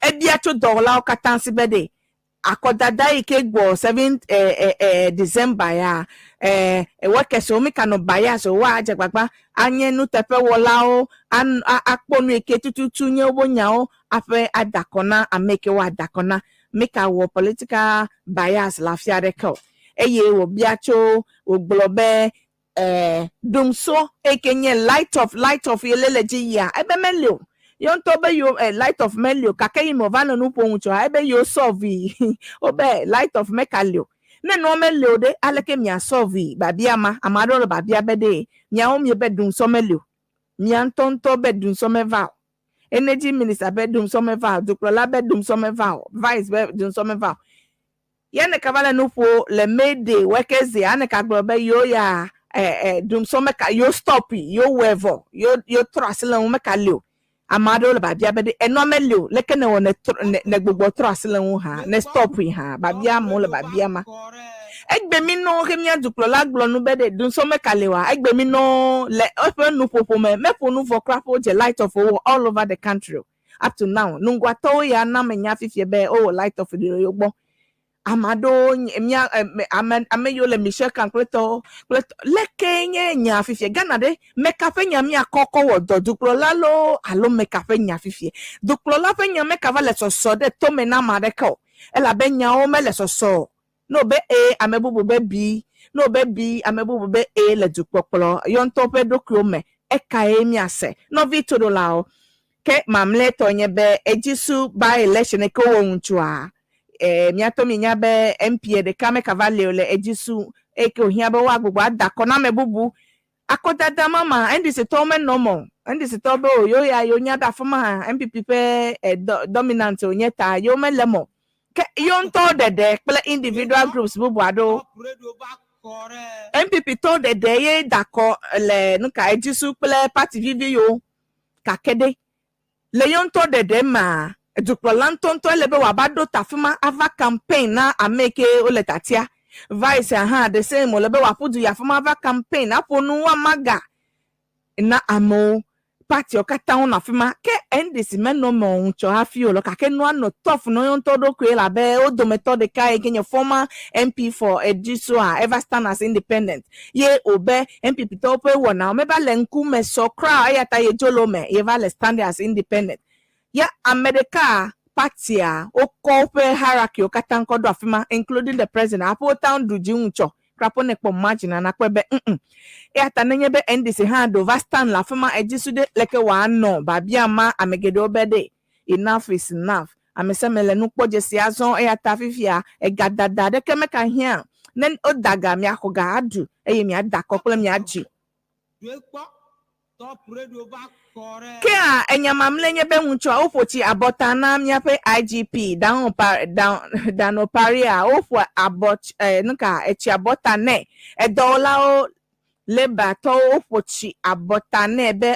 Ediacho dola okatansi bede akodada ike gbo 7 December ya wekeso mi kanu baya so wa ajagbagba anye nu tepe wola o akponu ike tututu nye obonya o afe adakona ameke wa adakona meka wo political bias la fiareko eye wo biacho oglobe dumso ekenye light of yeleleji ya ebe melio yon tobe yo light of melio kakei movano nu poncho ebe yo solve obe light of mekalio ne no melio de aleke mia solve babia ma amado babia bede nya o mi bedun so melio nya tonto bedun so meva energy minister bedun so meva duklola bedun so meva vice bedun so meva yene kabala nu po le May Day workers day ane kaglobe yo ya dum so meka yo stop yo wevo yo trasle o mekalio amado le babia bede enomelio leke ne wona ne gbogbo trasle wo ha ne stop ha babia mo le babia ma egbe mi no kemia duklola glo nu bede dun so mekalewa egbe mi no le open nu popo me nu for crapo je light of all over the country up to now nungwa to ya na menya fifie be light of the yogbo amado mia ameyo le Michel Kankleto leke nya fifie Ghana de meka fe nya mi akoko wodo duklo lalo alo meka fe nya fifie duklo la fe nya meka va le soso de to me na madeko ela be nya o me le soso no be amebubu be bi no be bi amebubu be le dukpokpolo yon to pe doklo me eka mi ase no vi to do lao ke mamle to nye be ejisu by election ko wonchua miato minya be MP de kame cavalio le ejisu eke ohia be wa gbogbo adako na mebubu akodada mama and this to me no more and this to be yo ya yo nya da fama MPP pe dominant onyeta yo me lemo ke yo nto de individual groups bubu ado MPP to de ye dako le nuka ejisu ple party vivi yo kakede le yo nto de ma Dukrolantonto lebe wabado tafuma ava campaign na ameke oletatia vice the same lebe wapudu yafuma ava campaign aponu wa maga na amo party okata una fima ke NDC meno mo uncho hafi olo ka ke no no tough no yon todo kwe la be odo method kai kenye former MP for Ejiso ever stand as independent ye obe MPP tope wona o meba lenku me so cry ayata ye jolo me ye va le stand as independent ya America party o corporate hierarchy o katanko do afima including the president apo town duji uncho krapo ne po margin na kwebe e atanenye be NDC hand over stand la afima ejisude leke wa no ba bia ma amegede obede enough is enough amesemele nu kpoje si azon e atafifia e gadada de kemeka hia nen odaga mi akoga adu e mi adako kole mi aji Top radio back correct. Kia enyamamlenye be uncho ofochi abotana miape IGP down oparia ofo abot nuka echi abotane edola o leba to ofochi abotane be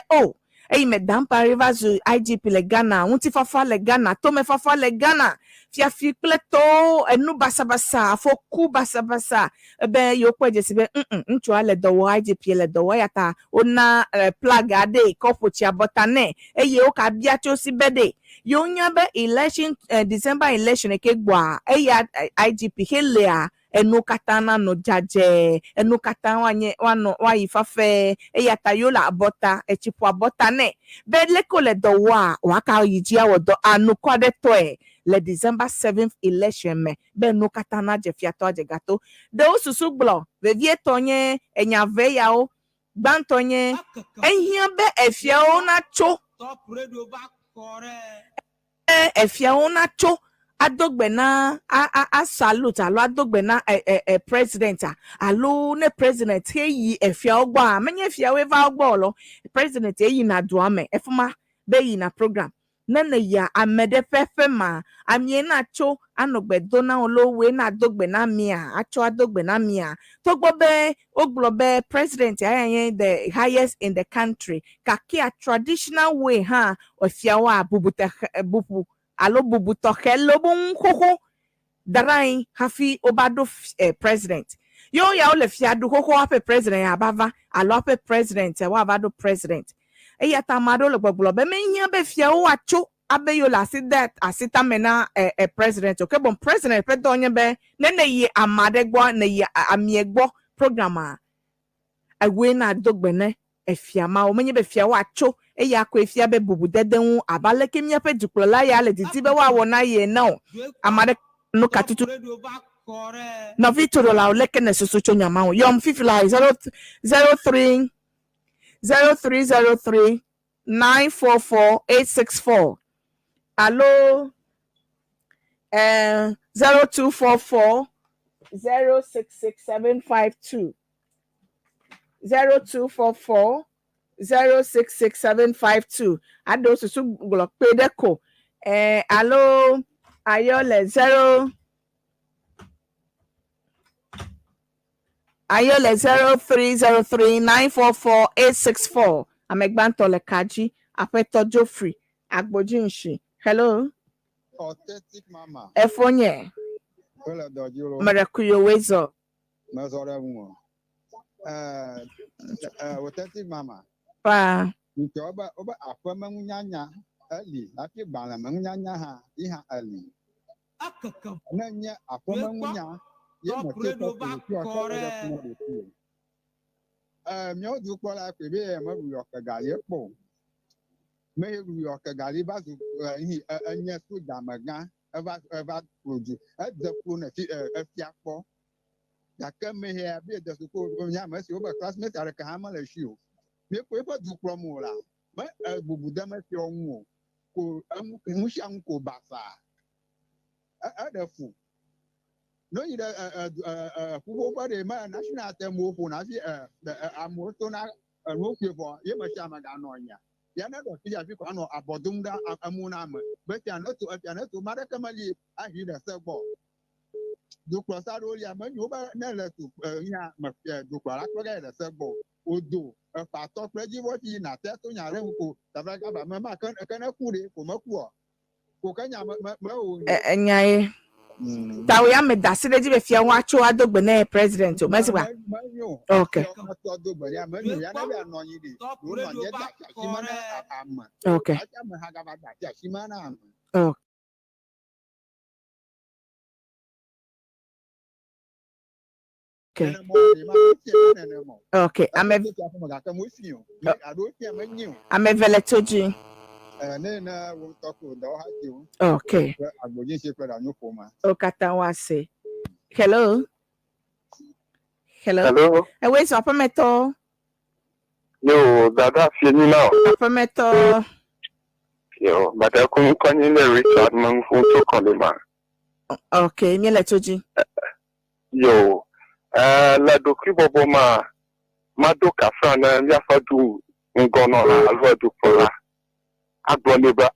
eyi me dampari vazu IGP le Ghana unti fafa le Ghana to me fafa le Ghana fia fi pleto enu basabasa foku basabasa be yo kweje sibe nchu ale do IGP le do yata ona plug ade kofochi abotane eyi o ka bia cho sibede yo nya be election December election ke gba eyi IGP helea enu katana no jaje enu katana wano wa ifafe eyata yola abota echipo abota ne bedleko le do wa ka yijia wodo anu kwade toe le December 7th election me be nu katana je fiato ajegato de osusu glo ve vie tonye enyave ya o gbantonye ehia be efia o na cho Top radio back correct. efia o na cho adogbena a salute alo adogbena president alo ne president eyi efia ogbo amenye efia we va ogbo lo president eyi na duame efuma be yi na program nene ya amede fefe ma amie na cho anogbedo na olowe na adogbena mia acho adogbena mia togbo be oglobe president ayen the highest in the country kakia traditional way efia wa bubu alo bubuto hello bun koko darai hafi obado president yo ya ole fiadu koko ape president ya bava alo ape president wa abado president e ya tamado le gbogbo be me nya be fia o acho abe yo la that asita mena president okay bon president pe donye be ne yi amadegbo ne yi amiegbo program a we na dogbene efiama o menye be fia wa cho e ya ko efia be bubu deden abale kemia pe duklola ya le titi be wa wona ye na amade no katutu Radio back correct. na vitoro la oleke ne soso cho nyama yom fifila 0303 944 allo 0244 066752 0244 066752 ado susu glo pedeko allo ayole 0303 944 864 amegbanto le kaji apeto Joffrey agbojinshi hello Authentic mama. efonye Wala dojuro. marakuyo wezo Mazora mu. Authentic mama. pa Nke oba akwa mangunyanya ali. Aki bala mangunyanya ha iha ali. akaka Nanya apoma munya. Ye mo te ko ti o ta mio du ko la pe be mo ru yo ka ga ye po. Me ru yo ka ga li ba du hi anya su da maga eva produce. E de pro na ti e fi apo. Ya ka me he be de su ko nya ma si o ba classmate are ka ha ma la shi o. Me ko e fa du pro mo la. Ma bubu da ma fi o nwo. Ko mu shi an ko ba sa. Fu no you who body man national temo for na amoto na no for ye ma sha ma ga no nya ya na do fi ya fi ko no abodum da amuna ma but ya no to mara kamali ahi da sebo do crossa ro ya ma nyu ba na le to nya ma do kwa ko ga da sebo odo fa to preji wo ti na te to nya re ko ta ba ga ba ma kan ku re ko ma ku ko ka nya ma o Enyaye. Tawe ya medasi de jibe fia wa cho adogbe na president o mesiba. Okay. Okay. Oh. Okay. Okay. I'm a veletoji. Okay. Okatawase. Hello. Hello. Hello. Where's Apameto? Yo, Dada Fini now. Apameto. Yo, but I couldn't continue Richard Manfuto Kolima. Okay, Mieletoji. Yo, la dokibo boma, Madoka Frana, Yafadu, Ngono, Alvadu Pola. Agboneba